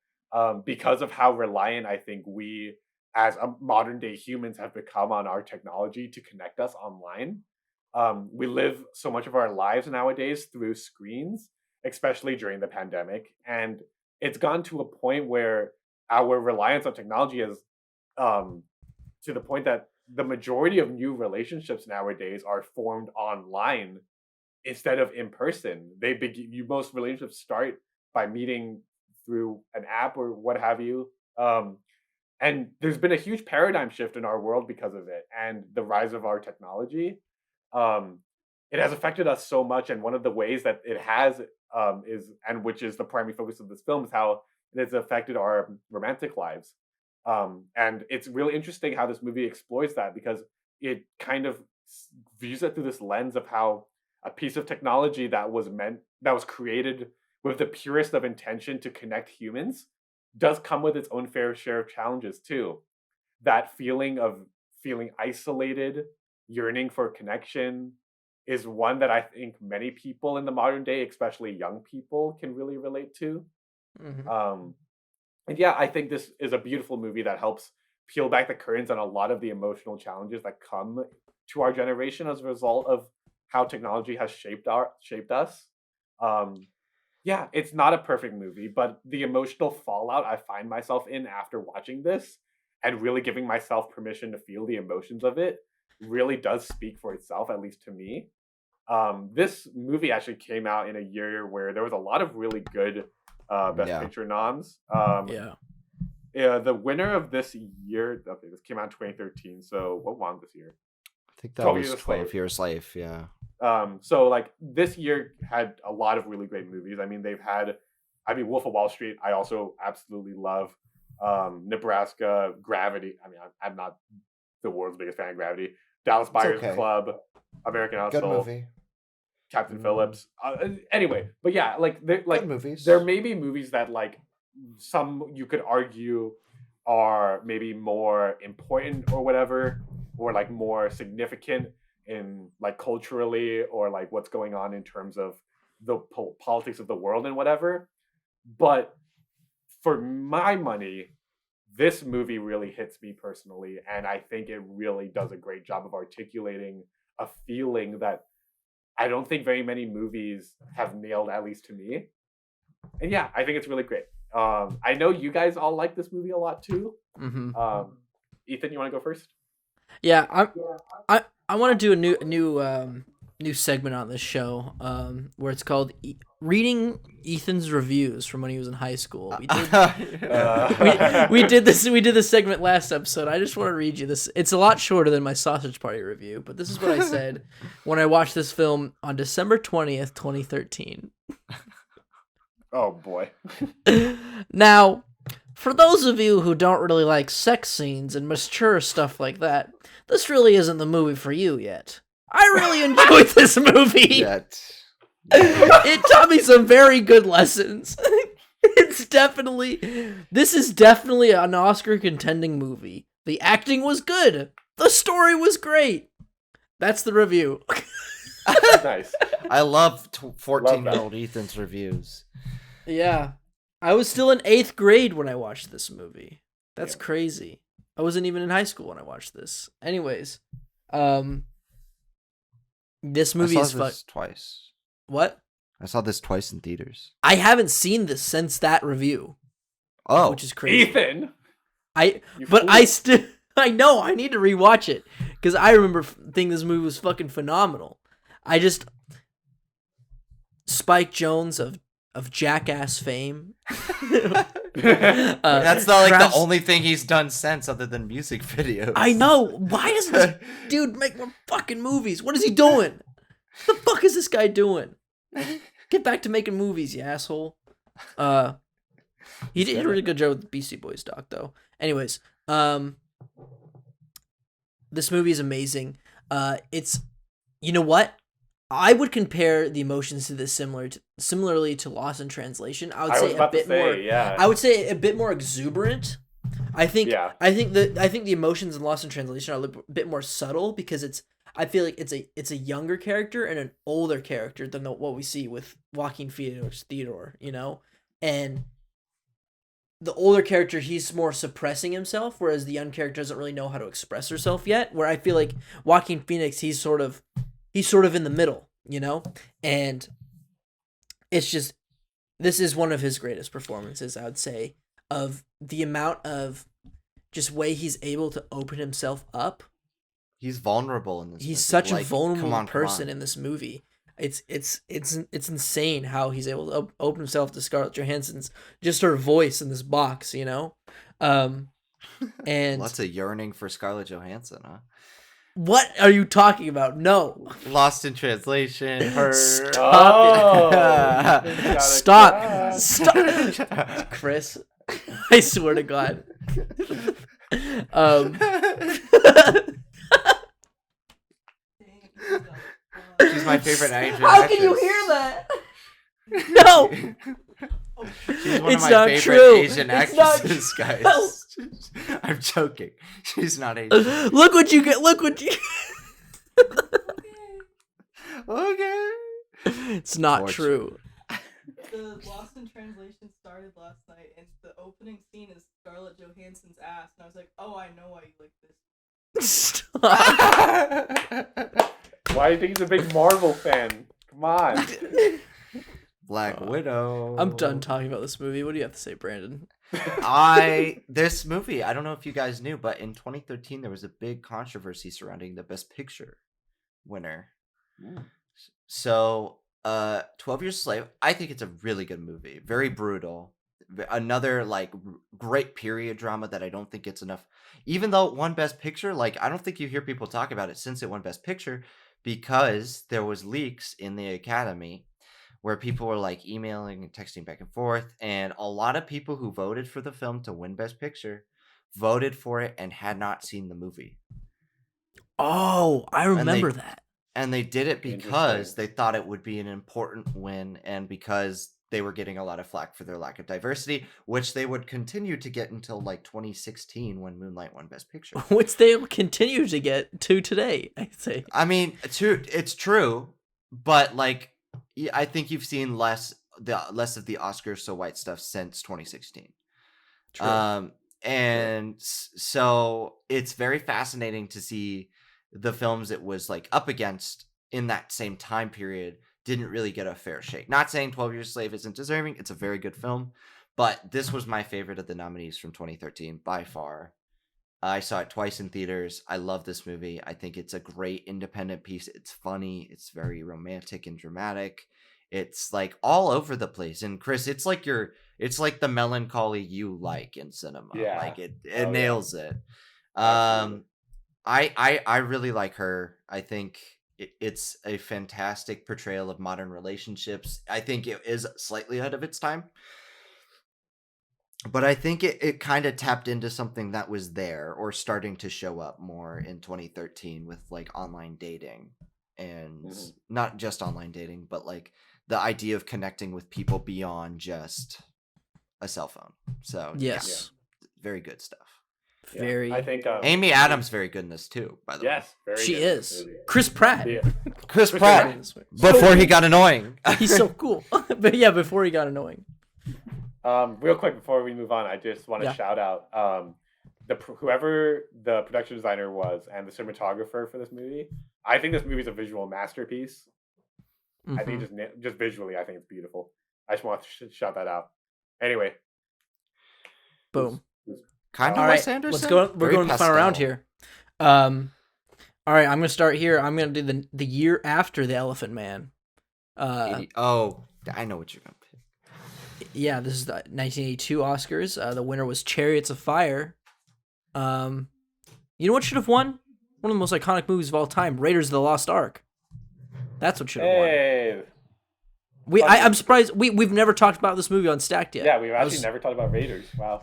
because of how reliant I think we as modern day humans have become on our technology to connect us online. We live so much of our lives nowadays through screens, especially during the pandemic. And it's gone to a point where our reliance on technology is to the point that the majority of new relationships nowadays are formed online instead of in person. Most relationships start by meeting through an app or what have you. And there's been a huge paradigm shift in our world because of it and the rise of our technology. It has affected us so much, and one of the ways that it has which is the primary focus of this film, is how it has affected our romantic lives. And it's really interesting how this movie explores that, because it kind of views it through this lens of how a piece of technology that was created with the purest of intention to connect humans does come with its own fair share of challenges too. That feeling of feeling isolated, yearning for connection, is one that I think many people in the modern day, especially young people, can really relate to. Mm-hmm. And yeah, I think this is a beautiful movie that helps peel back the curtains on a lot of the emotional challenges that come to our generation as a result of how technology has shaped us. Yeah, it's not a perfect movie, but the emotional fallout I find myself in after watching this and really giving myself permission to feel the emotions of it really does speak for itself, at least to me. This movie actually came out in a year where there was a lot of really good Best Picture noms. Yeah. Yeah, the winner of this year, okay, this came out in 2013. So what won this year? I think that was 12 Years a Slave. Yeah. So like this year had a lot of really great movies. I mean, Wolf of Wall Street, I also absolutely love. Nebraska, Gravity. I mean, I'm not the world's biggest fan of Gravity. Dallas Buyers Club, American Hustle, good movie. Captain Phillips. Anyway, but yeah, like good movies. There may be movies that like some you could argue are maybe more important or whatever, or like more significant in like culturally or like what's going on in terms of the politics of the world and whatever. But for my money, this movie really hits me personally, and I think it really does a great job of articulating a feeling that I don't think very many movies have nailed, at least to me. And yeah, I think it's really great. I know you guys all like this movie a lot too. Mm-hmm. Ethan, you want to go first? Yeah, I want to do a new segment on this show, where it's called Reading Ethan's Reviews from when he was in high school. We did this segment last episode. I just want to read you this. It's a lot shorter than my Sausage Party review, but this is what I said when I watched this film on December 20th, 2013. Oh boy. Now, for those of you who don't really like sex scenes and mature stuff like that, this really isn't the movie for you yet. I really enjoyed this movie. It taught me some very good lessons. This is definitely an Oscar contending movie. The acting was good. The story was great. That's the review. Nice. I love 14-year-old Ethan's reviews. Yeah. I was still in 8th grade when I watched this movie. That's crazy. I wasn't even in high school when I watched this. Anyways, this movie is fun. Twice. What? I saw this twice in theaters. I haven't seen this since that review. Oh, which is crazy. Ethan. I know I need to rewatch it because I remember thinking this movie was fucking phenomenal. Spike Jonze of Jackass fame. That's not like the only thing he's done since, other than music videos. I know. Why doesn't this dude make more fucking movies? What is he doing? What the fuck is this guy doing? Get back to making movies, you asshole. He did a really good job with the Beastie Boys doc, though. Anyways, this movie is amazing. It's, you know what? I would compare the emotions to this similarly to Lost in Translation. I would say a bit more. Yeah. I would say a bit more exuberant. I think the emotions in Lost in Translation are a bit more subtle because I feel like it's a younger character and an older character than what we see with Joaquin Phoenix Theodore, you know? And the older character, he's more suppressing himself, whereas the young character doesn't really know how to express herself yet, where I feel like Joaquin Phoenix, he's sort of in the middle, you know? And it's just, this is one of his greatest performances, I would say, of the amount of just way he's able to open himself up. He's vulnerable in this movie. He's such a vulnerable person in this movie. It's insane how he's able to open himself to Scarlett Johansson's, just her voice in this box, you know? And lots of yearning for Scarlett Johansson, huh? What are you talking about? No. Lost in Translation. Her. Stop it. Stop. Chris, I swear to God. She's my favorite Asian How actress. can you hear that? No. She's one it's of my not favorite true. Asian actresses, guys. No. I'm joking. She's not Asian. Look what you get. Look what you. Okay. It's not true. the Lost in Translation started last night, and the opening scene is Scarlett Johansson's ass, and I was like, oh, I know why you like this. Stop. Why do you think he's a big Marvel fan? Come on. Black Widow. I'm done talking about this movie. What do you have to say, Brandon? This movie, I don't know if you guys knew, but in 2013 there was a big controversy surrounding the Best Picture winner. So 12 Years a Slave, I think it's a really good movie. Very brutal. Another like great period drama that I don't think gets enough. Even though it won Best Picture, like I don't think you hear people talk about it since it won Best Picture, because there was leaks in the Academy where people were like emailing and texting back and forth, and a lot of people who voted for the film to win Best Picture voted for it and had not seen the movie. Oh, I remember that. And they did it because they thought it would be an important win, and because they were getting a lot of flack for their lack of diversity, which they would continue to get until like 2016 when Moonlight won Best Picture. Which they will continue to get to today, I'd say. I mean, it's true, but like I think you've seen less of the Oscars so white stuff since 2016. True. So it's very fascinating to see the films it was like up against in that same time period didn't really get a fair shake. Not saying 12 Years a Slave isn't deserving. It's a very good film, but this was my favorite of the nominees from 2013 by far. I saw it twice in theaters. I love this movie. I think it's a great independent piece. It's funny. It's very romantic and dramatic. It's like all over the place. And Chris, it's like the melancholy you like in cinema. Yeah. Like it nails it. Absolutely. I really like her. I think it's a fantastic portrayal of modern relationships. I think it is slightly ahead of its time. But I think it kind of tapped into something that was there or starting to show up more in 2013 with like online dating, and not just online dating, but like the idea of connecting with people beyond just a cell phone. So yes, very good stuff. Yeah. Very. I think Amy Adams very good in this too, by the way. Yes, very She good. is. Chris Pratt. Yeah. Chris Pratt before he got annoying. He's so cool. But yeah, before he got annoying. Real quick before we move on, I just want to shout out whoever the production designer was and the cinematographer for this movie. I think this movie is a visual masterpiece. I think just visually, I think it's beautiful. I just want to shout that out. Anyway, boom. Kind of all Wes right, Anderson. let's go. We're Very going to the final round here. All right, I'm gonna start here. I'm gonna do the year after the Elephant Man. I know what you're gonna pick. Yeah, this is the 1982 Oscars. The winner was Chariots of Fire. You know what should have won? One of the most iconic movies of all time, Raiders of the Lost Ark. That's what should have won. I'm surprised we've never talked about this movie on Stacked yet. Yeah, we've actually never talked about Raiders. Wow.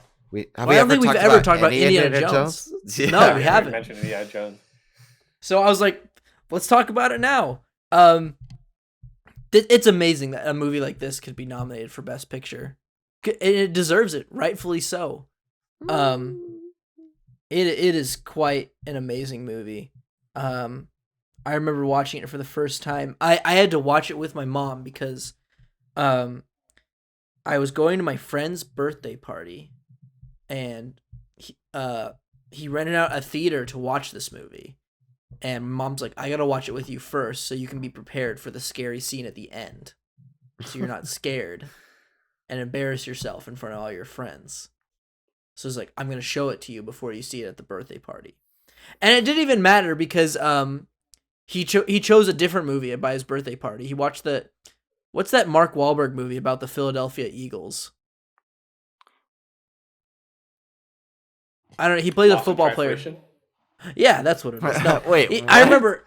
I don't think we've ever talked about Indiana Jones. Yeah. No, we haven't. Mentioned Indiana Jones. So I was like, let's talk about it now. It's amazing that a movie like this could be nominated for Best Picture. It deserves it, rightfully so. It is quite an amazing movie. I remember watching it for the first time. I had to watch it with my mom because I was going to my friend's birthday party, and he rented out a theater to watch this movie. And mom's like, I gotta watch it with you first so you can be prepared for the scary scene at the end. So you're not scared and embarrass yourself in front of all your friends. So it's like, I'm gonna show it to you before you see it at the birthday party. And it didn't even matter because he chose a different movie by his birthday party. He watched what's that Mark Wahlberg movie about the Philadelphia Eagles? I don't know. He plays a football player. Yeah, that's what it is. No, Wait, I remember.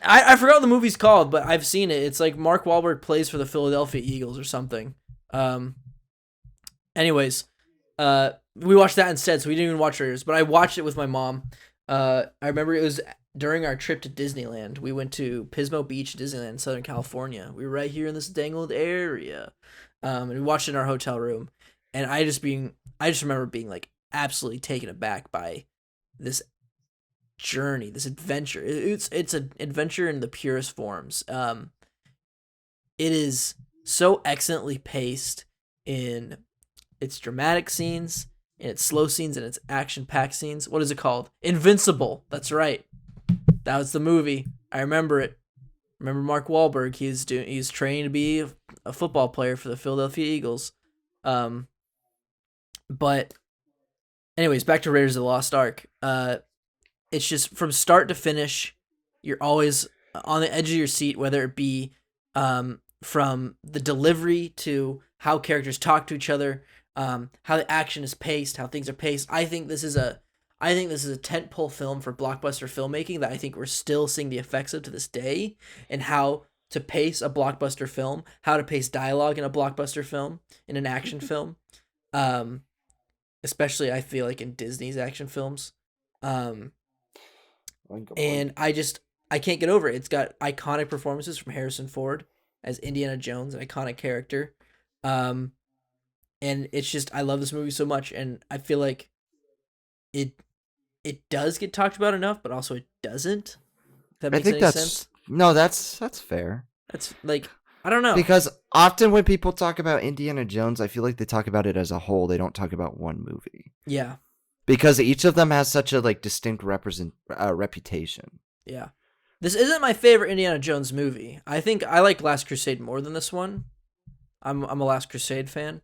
I forgot what the movie's called, but I've seen it. It's like Mark Wahlberg plays for the Philadelphia Eagles or something. Anyways, we watched that instead, so we didn't even watch Raiders. But I watched it with my mom. I remember it was during our trip to Disneyland. We went to Pismo Beach, Disneyland, in Southern California. We were right here in this dang old area, and we watched it in our hotel room. And I just remember being like absolutely taken aback by this journey, this adventure. It's an adventure in the purest forms. It is so excellently paced in its dramatic scenes, in its slow scenes, and its action-packed scenes. What is it called? Invincible. That's right. That was the movie. I remember it. Remember Mark Wahlberg? He's training to be a football player for the Philadelphia Eagles. But anyways, back to Raiders of the Lost Ark. It's just from start to finish, you're always on the edge of your seat, whether it be from the delivery to how characters talk to each other, how the action is paced, how things are paced. I think this is a tentpole film for blockbuster filmmaking that I think we're still seeing the effects of to this day, and how to pace a blockbuster film, how to pace dialogue in a blockbuster film, in an action film. Especially I feel like in Disney's action films. And I can't get over it. It's got iconic performances from Harrison Ford as Indiana Jones, an iconic character. And it's just, I love this movie so much, and I feel like it does get talked about enough, but also it doesn't. If that makes any sense. No, that's fair. That's like, I don't know. Because often when people talk about Indiana Jones, I feel like they talk about it as a whole. They don't talk about one movie. Yeah. Because each of them has such a distinct reputation. Yeah. This isn't my favorite Indiana Jones movie. I think I like Last Crusade more than this one. I'm a Last Crusade fan.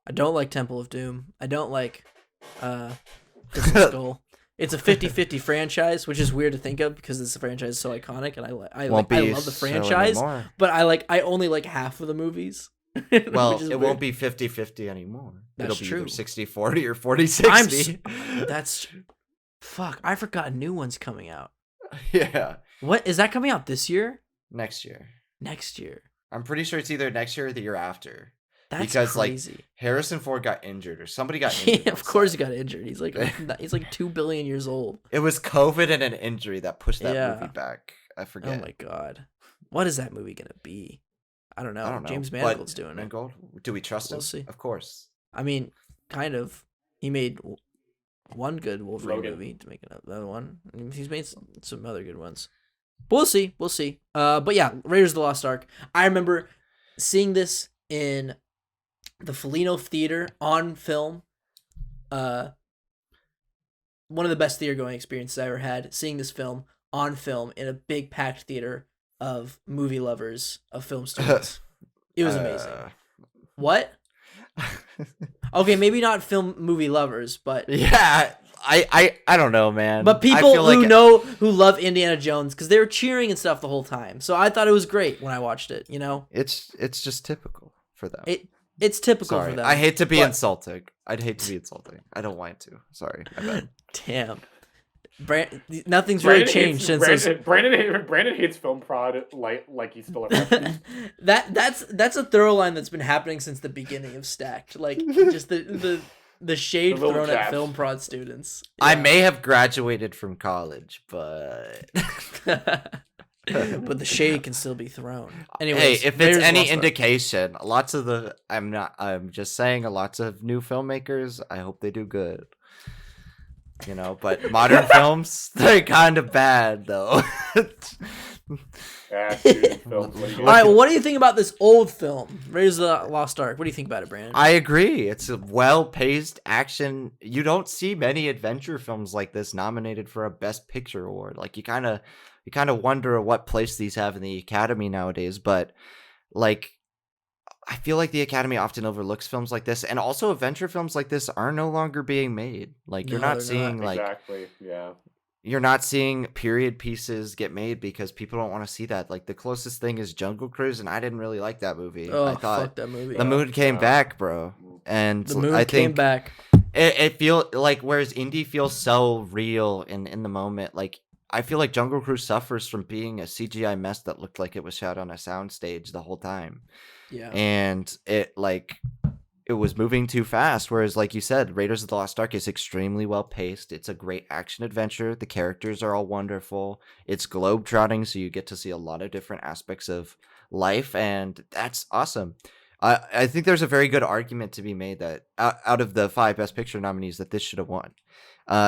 I don't like Temple of Doom. I don't like Crystal Skull. It's a 50-50 franchise, which is weird to think of because this franchise is so iconic, and I love the franchise, but I only like half of the movies. Well, it won't be 50-50 anymore. That's It'll be true. Either 60-40 or 40-60. Fuck, I forgot new one's coming out. Yeah. What is that coming out this year? Next year. Next year. I'm pretty sure it's either next year or the year after. That's because crazy. Harrison Ford got injured or somebody got injured. Yeah, of course he got injured. He's like 2 billion years old. It was COVID and an injury that pushed that movie back. I forget. Oh my god. What is that movie gonna be? I don't know. James Mangold's doing it. Do we trust him? We'll see. Of course. I mean, kind of. He made one good Wolverine movie to make another one. I mean, he's made some other good ones. But we'll see. We'll see. But yeah, Raiders of the Lost Ark. I remember seeing this in the Foligno Theater on film. One of the best theater going experiences I ever had, seeing this film on film in a big packed theater of movie lovers, of film students. It was amazing. What? Okay, maybe not film movie lovers, but yeah, I don't know, man. But people who love Indiana Jones, because they were cheering and stuff the whole time. So I thought it was great when I watched it. You know, it's just typical for them. It's typical for them. I hate to be insulting. I'd hate to be insulting. I don't want to. Sorry. I bet. Damn. Nothing's really changed since Brandon hates film prod like he's still a freshman. that's a thorough line that's been happening since the beginning of Stacked. Like just the shade thrown at film prod students. Yeah. I may have graduated from college, but but the shade can still be thrown. Anyways, hey, if it's any indication, I'm just saying, lots of new filmmakers, I hope they do good. You know, but modern films, they're kind of bad, though. Yeah, dude, all right, well, what do you think about this old film, Raiders of the Lost Ark? What do you think about it, Brandon? I agree. It's a well-paced action. You don't see many adventure films like this nominated for a Best Picture award. Like, you kind of wonder what place these have in the Academy nowadays, but like, I feel like the Academy often overlooks films like this, and also adventure films like this are no longer being made. Like, you're not seeing exactly, yeah. You're not seeing period pieces get made because people don't want to see that. Like, the closest thing is Jungle Cruise, and I didn't really like that movie. Oh, I thought fuck that movie. The moon came back, bro, and the moon I think came back. It feel like, whereas Indy feels so real in the moment. Like, I feel like Jungle Cruise suffers from being a CGI mess that looked like it was shot on a soundstage the whole time. Yeah. And it was moving too fast, whereas, like you said, Raiders of the Lost Ark is extremely well paced. It's a great action adventure. The characters are all wonderful. It's globe-trotting, so you get to see a lot of different aspects of life, and that's awesome. I think there's a very good argument to be made that out of the 5 Best Picture nominees, that this should have won.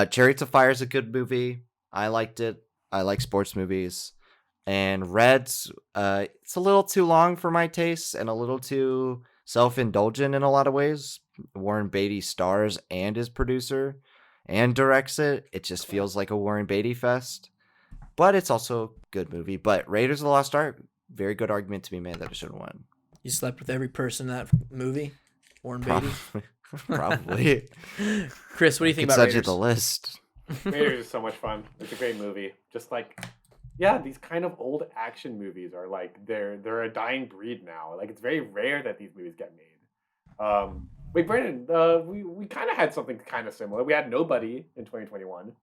Chariots of Fire is a good movie. I liked it. I like sports movies. And Reds, it's a little too long for my taste and a little too self-indulgent in a lot of ways. Warren Beatty stars and is producer and directs it. It just feels like a Warren Beatty fest. But it's also a good movie. But Raiders of the Lost Ark, very good argument to be made that it should have won. You slept with every person in that movie? Warren Beatty? Probably. Chris, what do you think Could about send you Raiders? the list. Raiders is so much fun. It's a great movie. Just like, yeah, these kind of old action movies are like they're a dying breed now. Like it's very rare that these movies get made. Wait, Brandon, we kind of had something kind of similar. We had Nobody in 2021.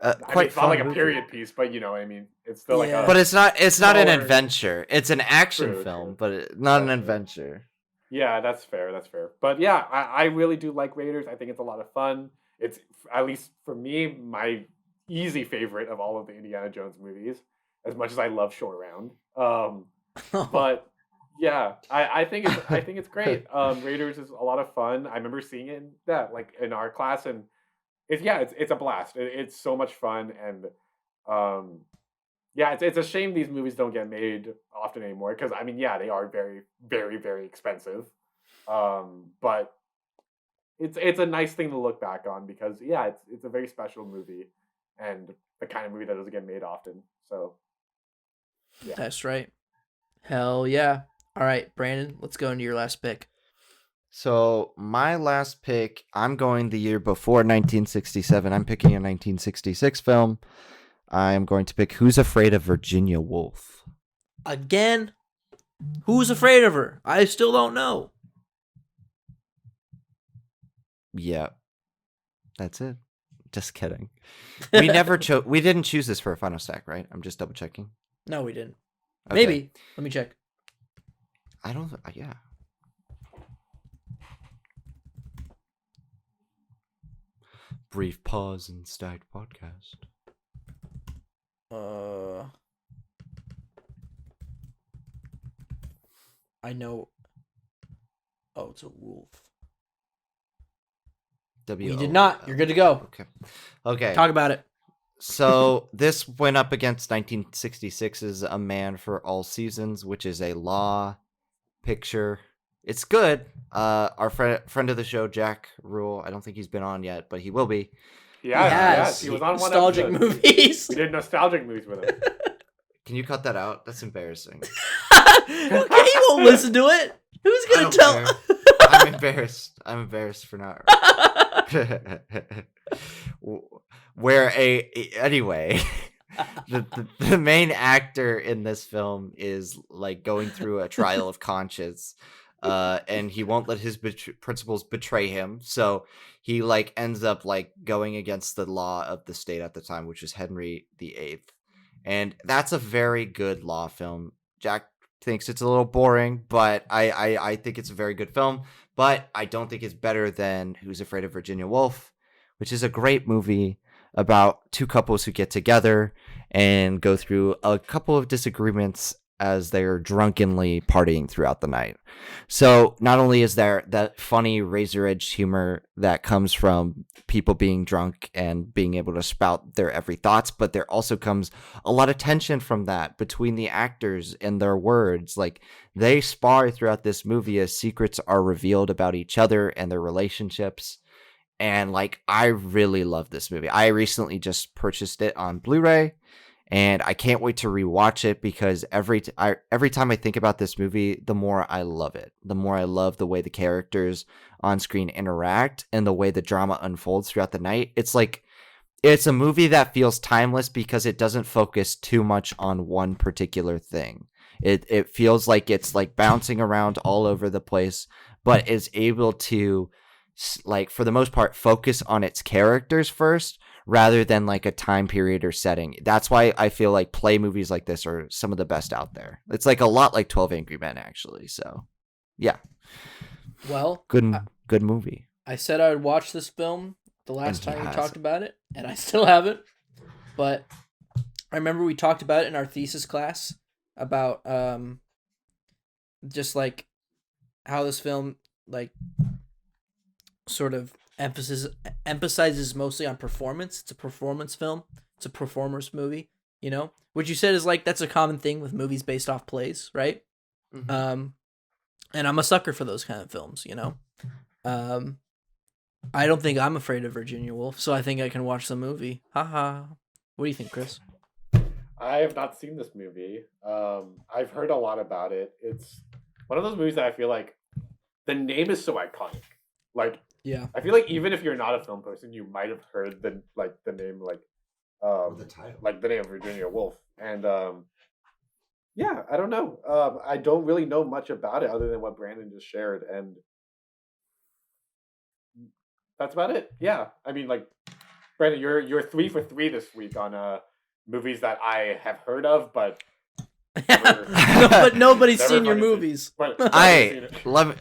I mean, Quite it's not fun like a movie. period piece, but you know, I mean, it's still like Yeah. a. But it's not an smaller- adventure. It's an action True, film, true. but not an That's true. adventure. Yeah, that's fair. That's fair. But yeah, I really do like Raiders. I think it's a lot of fun. It's, at least for me, my easy favorite of all of the Indiana Jones movies, as much as I love Short Round. But yeah, I think it's great. Raiders is a lot of fun. I remember seeing it in our class, and it's a blast. It's so much fun, and yeah, it's a shame these movies don't get made often anymore, because I mean, yeah, they are very, very, very expensive. But it's a nice thing to look back on, because yeah, it's a very special movie, and the kind of movie that doesn't get made often. So yeah. That's right. Hell yeah. All right, Brandon, let's go into your last pick. So my last pick, I'm going the year before 1967. I'm picking a 1966 film. I'm going to pick Who's Afraid of Virginia Woolf. Again, who's afraid of her? I still don't know. Yeah, that's it. Just kidding. We never chose. We didn't choose this for a final stack, right? I'm just double checking. No, we didn't. Okay. Maybe. Let me check. I don't. Yeah. Brief pause in stacked podcast. I know. Oh, it's a wolf. W. We did not. You're good to go. Okay. Okay. Talk about it. So this went up against 1966's A Man for All Seasons, which is a law picture. It's good. Our friend of the show, Jack Rule, I don't think he's been on yet, but he will be. Yeah, Yes. he was on one Nostalgic episode. movies. We did nostalgic movies with him. Can you cut that out? That's embarrassing. Okay, you won't listen to it. Who's I gonna don't tell? care. I'm embarrassed. I'm embarrassed for not. Anyway, the main actor in this film is like going through a trial of conscience, and he won't let his principles betray him. So he like ends up like going against the law of the state at the time, which is Henry VIII, and that's a very good law film. Jack thinks it's a little boring, but I think it's a very good film. But I don't think it's better than Who's Afraid of Virginia Woolf, which is a great movie about two couples who get together and go through a couple of disagreements as they're drunkenly partying throughout the night. So not only is there that funny razor edge humor that comes from people being drunk and being able to spout their every thoughts, but there also comes a lot of tension from that between the actors and their words. Like they spar throughout this movie as secrets are revealed about each other and their relationships. And like, I really love this movie. I recently just purchased it on Blu-ray, and I can't wait to rewatch it because every time I think about this movie, the more I love it. The more I love the way the characters on screen interact and the way the drama unfolds throughout the night. It's like, it's a movie that feels timeless because it doesn't focus too much on one particular thing. It feels like it's like bouncing around all over the place, but is able to, like, for the most part, focus on its characters first rather than like a time period or setting. That's why I feel like play movies like this are some of the best out there. It's like a lot like 12 Angry Men, actually. So yeah, Well, good movie. I said I would watch this film the last And he time we has talked it. about it, and I still haven't. But I remember we talked about it in our thesis class about just like how this film like sort of emphasizes mostly on performance. It's a performance film. It's a performers movie. You know, which you said is like that's a common thing with movies based off plays, right? Mhm. And I'm a sucker for those kind of films. You know, I don't think I'm afraid of Virginia Woolf, so I think I can watch the movie. Haha. What do you think, Chris? I have not seen this movie. I've heard a lot about it. It's one of those movies that I feel like the name is so iconic. Like, Yeah. I feel like even if you're not a film person, you might have heard the name the title. like the name of Virginia Woolf. And yeah, I don't know. I don't really know much about it other than what Brandon just shared, and that's about it. Yeah, I mean, like Brandon, you're 3 for 3 this week on movies that I have heard of, but never, No, but nobody's never seen your fucking seen. movies. But never seen it. Love it.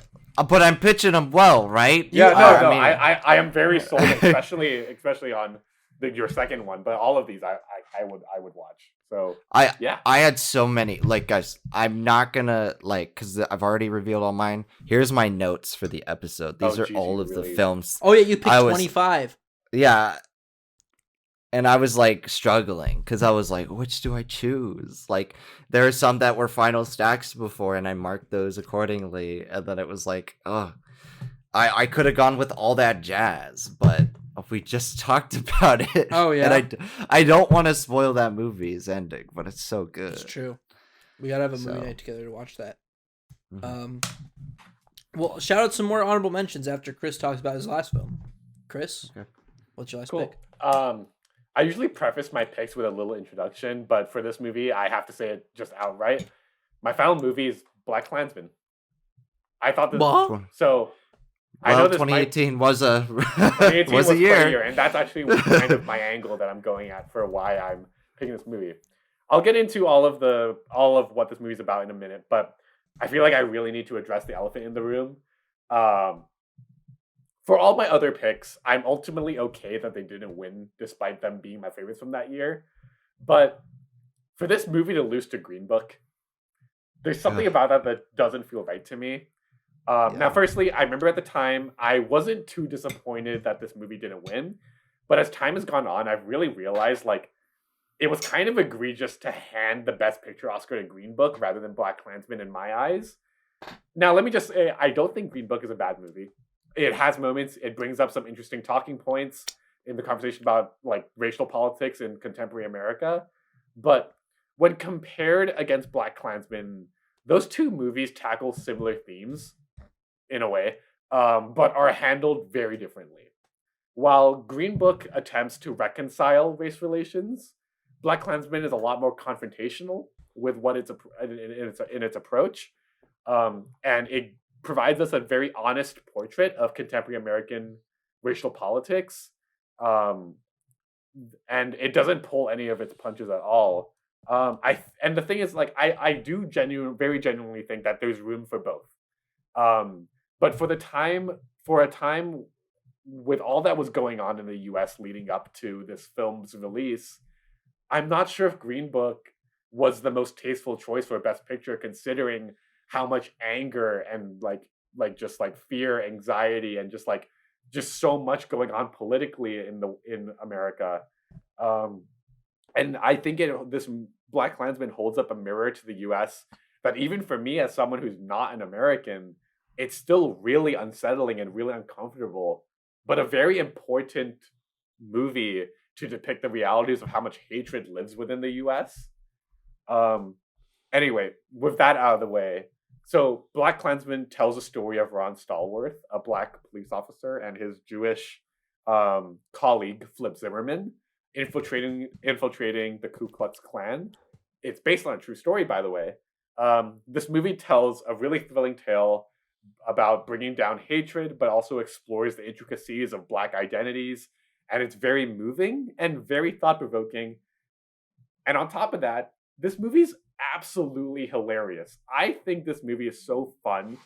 But I'm pitching them well, right? Yeah, You no, are, no, I mean- I am very sold, especially on your second one. But all of these, I would watch. So yeah, I had so many. Like, guys, I'm not gonna because I've already revealed all mine. Here's my notes for the episode. These Oh, are geez, all you of the really- films. Oh yeah, you picked I was- 25. Yeah. And I was like struggling because I was like, which do I choose? Like, there are some that were final stacks before, and I marked those accordingly. And then it was like, oh, I could have gone with All That Jazz, but we just talked about it. Oh, yeah. And I don't want to spoil that movie's ending, but it's so good. It's true. We gotta have a movie So- night together to watch that. Mhm. Well, shout out some more honorable mentions after Chris talks about his last film. Chris, Okay. what's your last cool. pick? I usually preface my picks with a little introduction, but for this movie, I have to say it just outright. My final movie is Black Klansman. I thought this. What? So I know Well, this might 2018 was a 2018 was a quite year. and that's actually kind of my angle that I'm going at for why I'm picking this movie. I'll get into all of what this movie's about in a minute, but I feel like I really need to address the elephant in the room. For all my other picks, I'm ultimately okay that they didn't win, despite them being my favorites from that year. But for this movie to lose to Green Book, there's something about that doesn't feel right to me. Now, firstly, I remember at the time, I wasn't too disappointed that this movie didn't win. But as time has gone on, I've really realized, like, it was kind of egregious to hand the Best Picture Oscar to Green Book rather than Black Klansman in my eyes. Now, let me just say, I don't think Green Book is a bad movie. It has moments, it brings up some interesting talking points in the conversation about, like, racial politics in contemporary America. But when compared against Black Klansman, those two movies tackle similar themes in a way, but are handled very differently. While Green Book attempts to reconcile race relations, Black Klansman is a lot more confrontational with what it's in its approach, and it provides us a very honest portrait of contemporary American racial politics, and it doesn't pull any of its punches at all. And the thing is, like, I do very genuinely think that there's room for both. But for a time with all that was going on in the US leading up to this film's release, I'm not sure if Green Book was the most tasteful choice for a Best Picture, considering how much anger and like just like fear, anxiety, and just so much going on politically in America. And I think this Black Klansman holds up a mirror to the US that even for me, as someone who's not an American, it's still really unsettling and really uncomfortable, but a very important movie to depict the realities of how much hatred lives within the US. Anyway, with that out of the way, so Black Klansman tells a story of Ron Stallworth, a black police officer, and his Jewish colleague, Flip Zimmerman, infiltrating the Ku Klux Klan. It's based on a true story, by the way. This movie tells a really thrilling tale about bringing down hatred, but also explores the intricacies of Black identities. And it's very moving and very thought-provoking. And on top of that, this movie's absolutely hilarious. I think this movie is so fun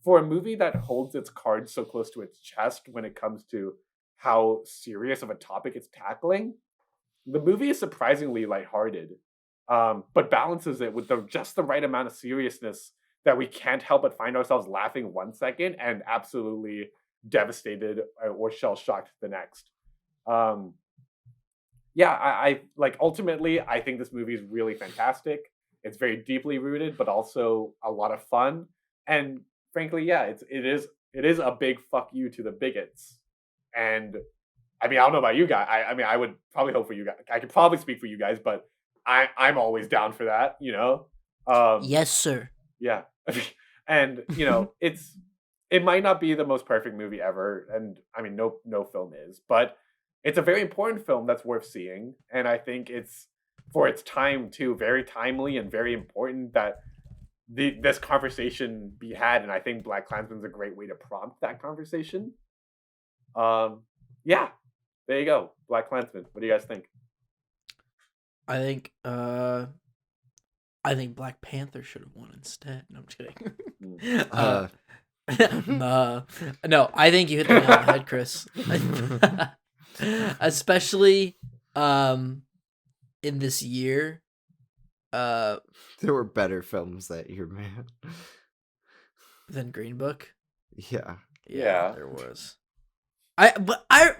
for a movie that holds its cards so close to its chest when it comes to how serious of a topic it's tackling. The movie is surprisingly lighthearted, but balances it with just the right amount of seriousness that we can't help but find ourselves laughing one second and absolutely devastated or shell-shocked the next. yeah, I like ultimately I think this movie is really fantastic. It's very deeply rooted, but also a lot of fun. And frankly, yeah, it is a big fuck you to the bigots. And I mean, I don't know about you guys. I mean, I would probably hope for you guys. I could probably speak for you guys, but I'm always down for that, you know. Yes, sir. Yeah, and it might not be the most perfect movie ever, and I mean, no film is, but it's a very important film that's worth seeing, and I think it's for its time too, very timely and very important that this conversation be had, and I think Black Klansman's a great way to prompt that conversation. Um, yeah, there you go, Black Klansman. What do you guys think? I think Black Panther should have won instead. No, I'm just kidding. No, I think you hit the nail on the head, Chris. Especially in this year. There were better films that year, man. Than Green Book. Yeah. Yeah. There was.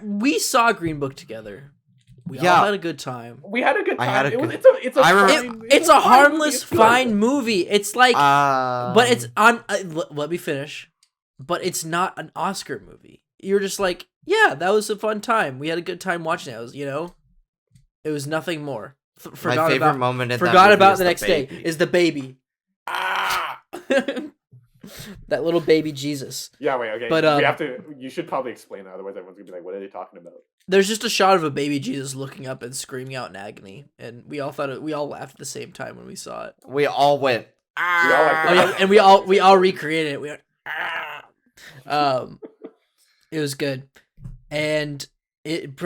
We saw Green Book together. We all had a good time. We had a good time. It's a harmless, fine movie. It's like, but it's on. Let me finish. But it's not an Oscar movie. You're just like, yeah, that was a fun time. We had a good time watching it. It was nothing more. My favorite moment in forgot that movie about is the next day is the baby. That little baby Jesus. Yeah, wait, okay. But you should probably explain that, otherwise everyone's gonna be like, what are they talking about? There's just a shot of a baby Jesus looking up and screaming out in agony, and we all laughed at the same time when we saw it. We all went, ah! Oh yeah, and we all recreated it. We went, ah! It was good. And it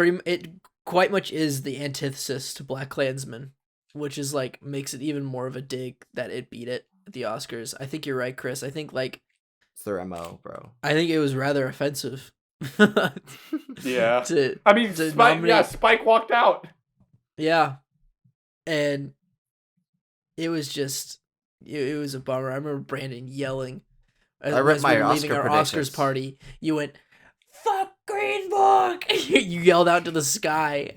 quite much is the antithesis to Black Klansman, which is like makes it even more of a dig that it beat it at the Oscars. I think you're right, Chris. I think like it's their MO, bro. I think it was rather offensive. Yeah. Spike walked out. Yeah. And it was just it was a bummer. I remember Brandon yelling I read my leaving our Oscars party. You went, "Fuck Green Book!" You yelled out to the sky,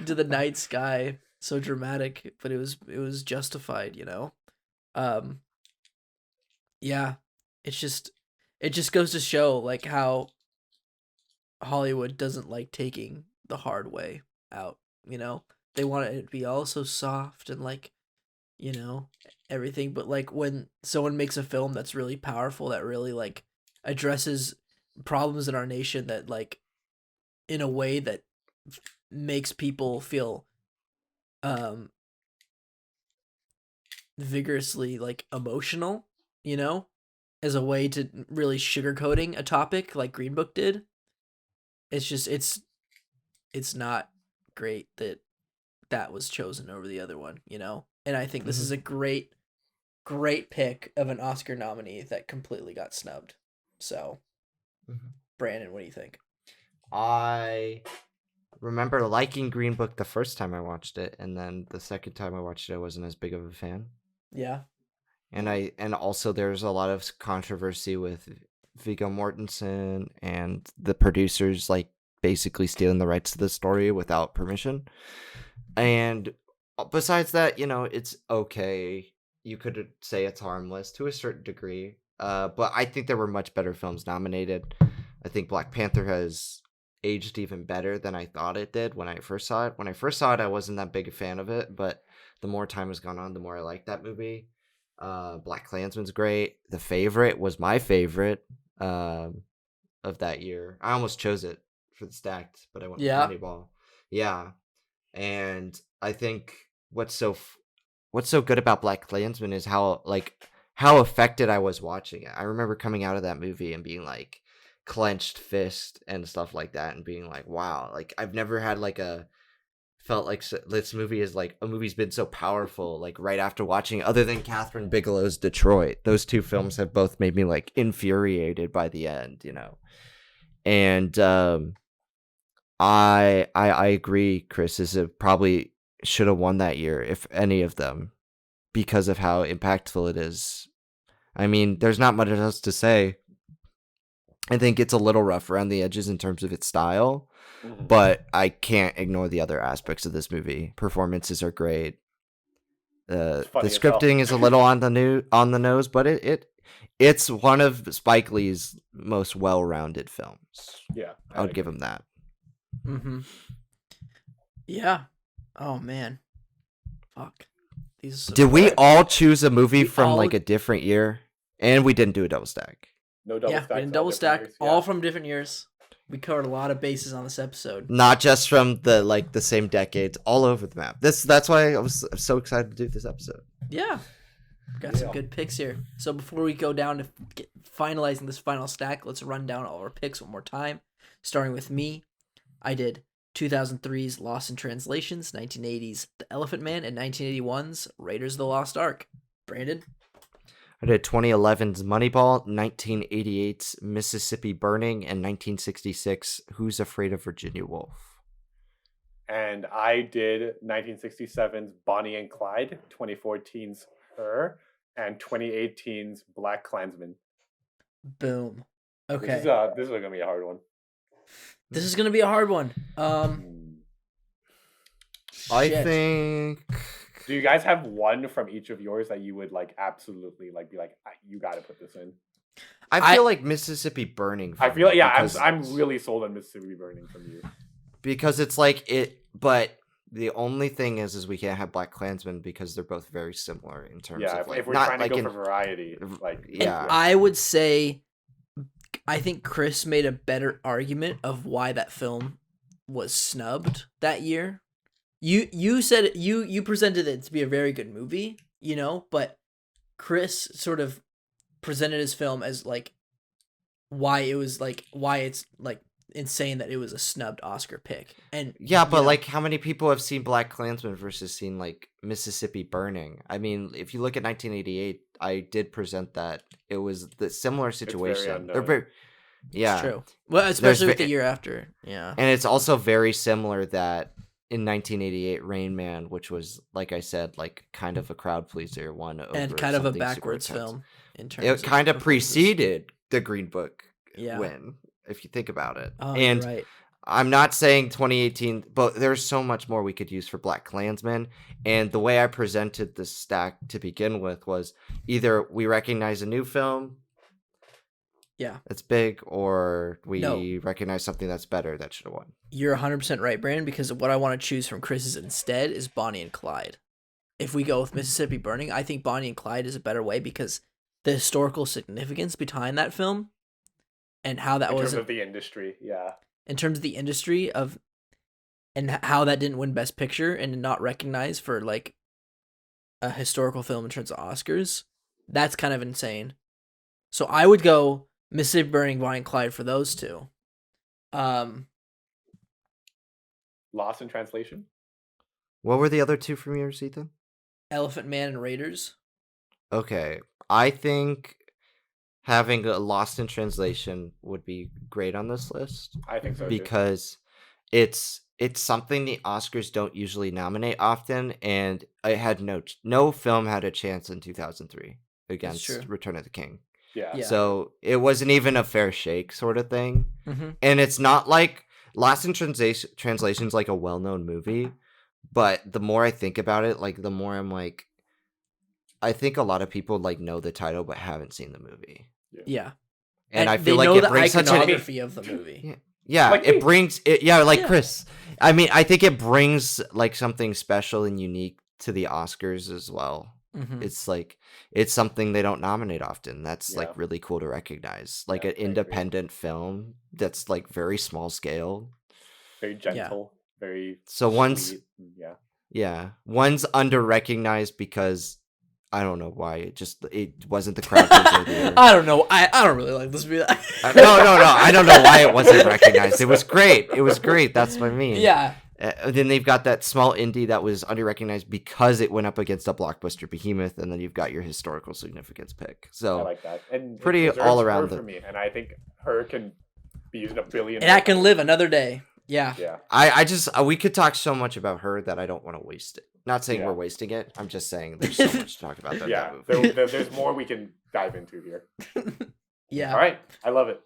to the night sky. So dramatic, but it was justified, you know. Yeah, it just goes to show like how Hollywood doesn't like taking the hard way out. You know, they want it to be all so soft and like, you know, everything. But like when someone makes a film that's really powerful, that really like addresses problems in our nation, that like in a way that makes people feel vigorously like emotional, you know, as a way to really sugarcoating a topic like Green Book did. It's just it's not great that was chosen over the other one, you know. And I think this is a great pick of an Oscar nominee that completely got snubbed. So, Brandon, what do you think? I remember liking Green Book the first time I watched it, and then the second time I watched it, I wasn't as big of a fan. Yeah. And also there's a lot of controversy with Viggo Mortensen and the producers like basically stealing the rights to the story without permission. And besides that, you know, it's okay. You could say it's harmless to a certain degree. But I think there were much better films nominated. I think Black Panther has aged even better than I thought it did when I first saw it. When I first saw it, I wasn't that big a fan of it, but the more time has gone on, the more I like that movie. Black Klansman's great. The Favorite was my favorite of that year. I almost chose it for the stacked, but I went with Moneyball. Yeah, and I think what's so good about Black Klansman is how affected I was watching it. I remember coming out of that movie and being like clenched fist and stuff like that, and being like, wow, like I've never had like felt like this movie is like a movie's been so powerful like right after watching, other than Catherine Bigelow's Detroit. Those two films have both made me like infuriated by the end, you know. And I agree, Chris, is it probably should have won that year, if any of them, because of how impactful it is. I mean, there's not much else to say. I think it's a little rough around the edges in terms of its style, Mhm. but I can't ignore the other aspects of this movie. Performances are great. The funny as hell. scripting is a little on the nose, but it's one of Spike Lee's most well-rounded films. Yeah, I would give him that. Mm-hmm. Yeah. Oh man. Fuck. These are some Did we good- all choose a movie We from all- like a different year? And we didn't do a double stack. No double Yeah, stack. we didn't double stack. All from different years. We covered a lot of bases on this episode. Not just from the same decades, all over the map. That's why I was so excited to do this episode. Yeah. Got some good picks here. So before we go down to finalizing this final stack, let's run down all our picks one more time. Starting with me, I did 2003's Lost in Translations, 1980's The Elephant Man, and 1981's Raiders of the Lost Ark. Brandon? I did 2011's Moneyball, 1988's Mississippi Burning, and 1966 Who's Afraid of Virginia Woolf. And I did 1967's Bonnie and Clyde, 2014's Her, and 2018's Black Klansman. Boom. Okay. This is gonna be a hard one. This is gonna be a hard one. I Shit. think Do you guys have one from each of yours that you would like absolutely like be like you got to put this in? I feel like Mississippi Burning. I feel like because- I'm really sold on Mississippi Burning from you. because it's like it, but the only thing is we can't have Black Klansman because they're both very similar in terms Yeah, of like if we're not trying to like go in, for variety, like yeah. And I would say, I think Chris made a better argument of why that film was snubbed that year. You said you presented it to be a very good movie, you know, but Chris sort of presented his film as like why it's like insane that it was a snubbed Oscar pick. And Yeah, but you know, like how many people have seen Black Klansman versus seen like Mississippi Burning? I mean, if you look at 1988, I did present that it was the similar situation. They're unknown. very, yeah, it's true. Well, especially with ve- the year after. Yeah. and it's also very similar that in 1988, Rain Man, which was like I said, like kind of a crowd pleaser, won over And kind of a something super backwards intense. film in terms It kind of performances. preceded the Green Book Yeah. win, if you think about it. Oh, and you're right. I'm not saying 2018, but there's so much more we could use for Black Klansman. And the way I presented this stack to begin with was either we recognize a new film Yeah. that's big, or we No. recognize something that's better that should have won. You're 100% right, Brandon, because what I want to choose from Chris's instead is Bonnie and Clyde. If we go with Mississippi Burning, I think Bonnie and Clyde is a better way because the historical significance behind that film and how that in was terms of the industry, yeah. in terms of the industry of and how that didn't win Best Picture and not recognized for like a historical film in terms of Oscars, that's kind of insane. So I would go Mississippi Burning, Bonnie and Clyde for those two. Lost in Translation. What were the other two from yours, Ethan? Elephant Man and Raiders. Okay, I think having a Lost in Translation would be great on this list. I think so too. Because it's something the Oscars don't usually nominate often, and it had no film had a chance in 2003 against true. Return of the King. Yeah. Yeah. So it wasn't even a fair shake sort of thing. Mm-hmm. And it's not like Lost in Translation's like a well-known movie, but the more I think about it, like the more I'm like, I think a lot of people like know the title but haven't seen the movie. Yeah. And I they feel like know it the brings such an iconography of the movie. yeah, Like it me. brings it. Yeah, like Yeah. Chris. I mean, I think it brings like something special and unique to the Oscars as well. Mm-hmm. It's like it's something they don't nominate often. That's Yeah. like really cool to recognize. Like Yeah, an I agree. independent film that's like very small scale. Very gentle. Very So one's sweet. Yeah. yeah, one's under recognized because I don't know why it wasn't the crowd pleaser of the year. I don't know. I don't really like this movie. No. I don't know why it wasn't recognized. It was great. It was great. That's what I mean. Yeah. Then they've got that small indie that was under-recognized because it went up against a blockbuster behemoth, and then you've got your historical significance pick. I So like that. And pretty it deserves all around Her for me, and I think Her can be used a billion. And I can live another day. Yeah. Yeah. I just we could talk so much about Her that I don't want to waste it. Not saying Yeah. we're wasting it. I'm just saying there's so much to talk about that Yeah. movie. There's more we can dive into here. Yeah. All right. I love it.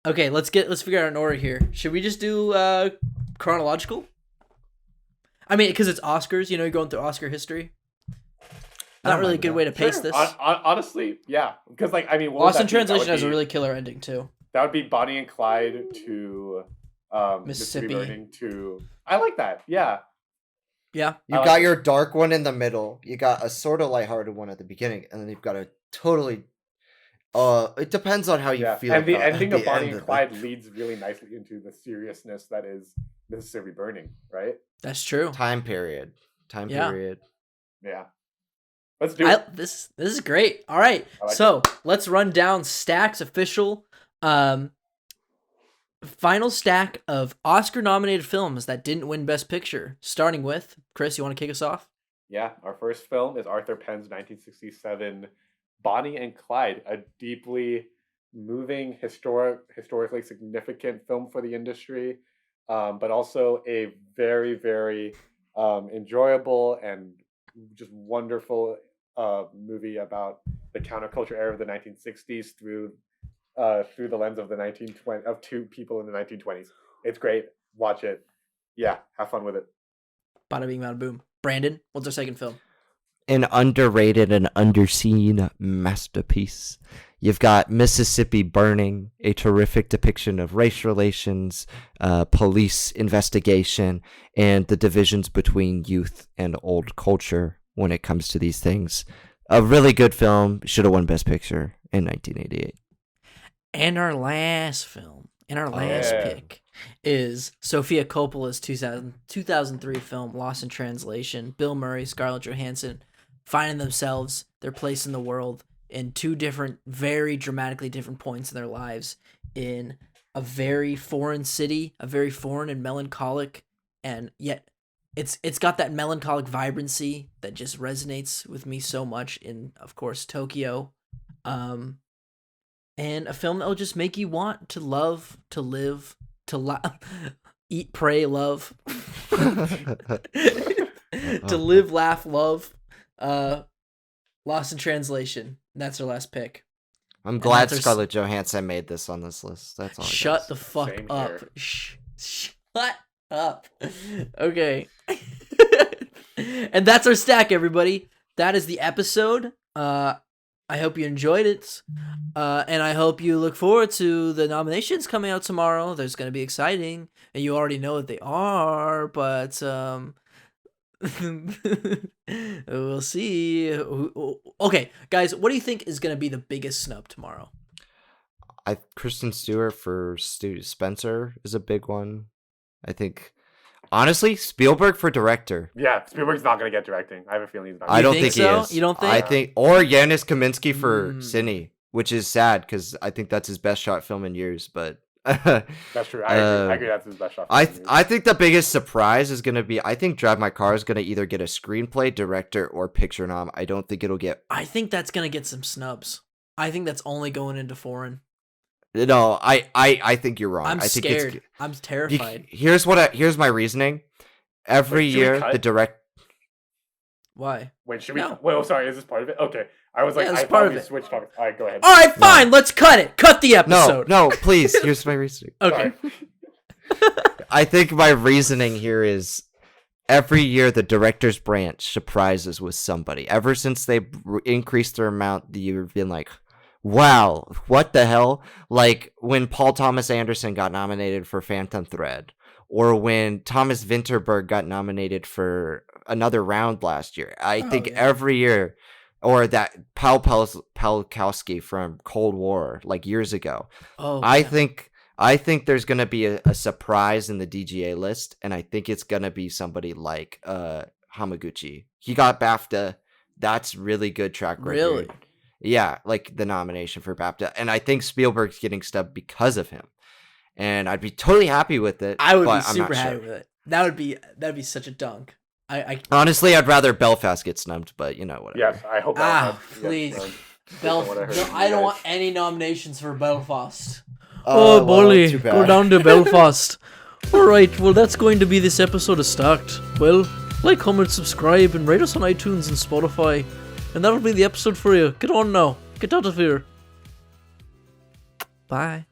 Okay, let's figure out an order here. Should we just do chronological? I mean, because it's Oscars, you're going through Oscar history. Not really a good way to pace this. Honestly, yeah. Because, like, I mean, Lost in Translation has a really killer ending, too. That would be Bonnie and Clyde to Mississippi Burning to... I like that, yeah. Yeah. You got your dark one in the middle. You got a sort of lighthearted one at the beginning, and then you've got a totally... it depends on how you feel. And the ending of Bonnie and Clyde leads really nicely into the seriousness that is Mississippi Burning, right? That's true. Time period. Yeah. Let's do it. This is great. All right. Let's run down Stack's official final stack of Oscar-nominated films that didn't win Best Picture. Starting with, Chris, you want to kick us off? Yeah. Our first film is Arthur Penn's 1967 Bonnie and Clyde, a deeply moving, historically significant film for the industry, but also a very, very enjoyable and just wonderful movie about the counterculture era of the 1960s through the lens of of two people in the 1920s. It's great. Watch it. Yeah, have fun with it. Bada bing, bada boom. Brandon, what's our second film? An underrated and underseen masterpiece. You've got Mississippi Burning, a terrific depiction of race relations, police investigation, and the divisions between youth and old culture when it comes to these things. A really good film. Should have won Best Picture in 1988. And our last film, pick, is Sofia Coppola's 2003 film, Lost in Translation. Bill Murray, Scarlett Johansson finding themselves, their place in the world, in two different, very dramatically different points in their lives, in a very foreign city, a very foreign and melancholic, and yet it's got that melancholic vibrancy that just resonates with me so much in, of course, Tokyo. And a film that will just make you want to love, to live, to eat, pray, love. To live, laugh, love. Lost in Translation. That's our last pick. I'm glad Scarlett Johansson made this on this list. That's all. Shut the fuck up. Shut up. Okay. And that's our stack, everybody. That is the episode. I hope you enjoyed it. And I hope you look forward to the nominations coming out tomorrow. There's going to be exciting. And you already know what they are, but we'll see. Okay, guys, what do you think is going to be the biggest snub tomorrow? Kristen Stewart for Spencer is a big one. I think, honestly, Spielberg for director. Yeah, Spielberg's not going to get directing. I have a feeling he's not. I don't think so? He is. You don't think? I think, or Janusz Kaminski for Cine, which is sad because I think that's his best shot film in years. But that's true. I agree. That's his best shot. I think the biggest surprise is going to be, I think Drive My Car is going to either get a screenplay, director, or picture nom. I don't think it'll get. I think that's going to get some snubs. I think that's only going into foreign. No, I think you're wrong. I'm I think scared. I'm terrified. Here's my reasoning. Every year the direct. Why? Wait, should we? No. Wait, sorry. Is this part of it? Okay. I was like, I thought we switched topics. All right, go ahead. All right, fine. Let's cut it. Cut the episode. No, please. Here's my reasoning. Okay. I think my reasoning here is every year the director's branch surprises with somebody. Ever since they increased their amount, you've been like, wow, what the hell? Like when Paul Thomas Anderson got nominated for Phantom Thread, or when Thomas Vinterberg got nominated for Another Round last year. I think every year, or that Paul Palkowski from Cold War, like years ago. I think there's gonna be a surprise in the DGA list, and I think it's gonna be somebody like Hamaguchi. He got BAFTA. That's really good track record. Really? Yeah, like the nomination for BAFTA, and I think Spielberg's getting stubbed because of him, and I'd be totally happy with it. I would be super happy with it. That'd be such a dunk. I honestly, I'd rather Belfast get snubbed, but whatever. Yes, I hope. Please, Belfast. I don't want any nominations for Belfast. Oh, Bolly, go down to Belfast. All right, well that's going to be this episode of Stacked. Well, like, comment, subscribe, and rate us on iTunes and Spotify. And that'll be the episode for you. Get on now. Get out of here. Bye.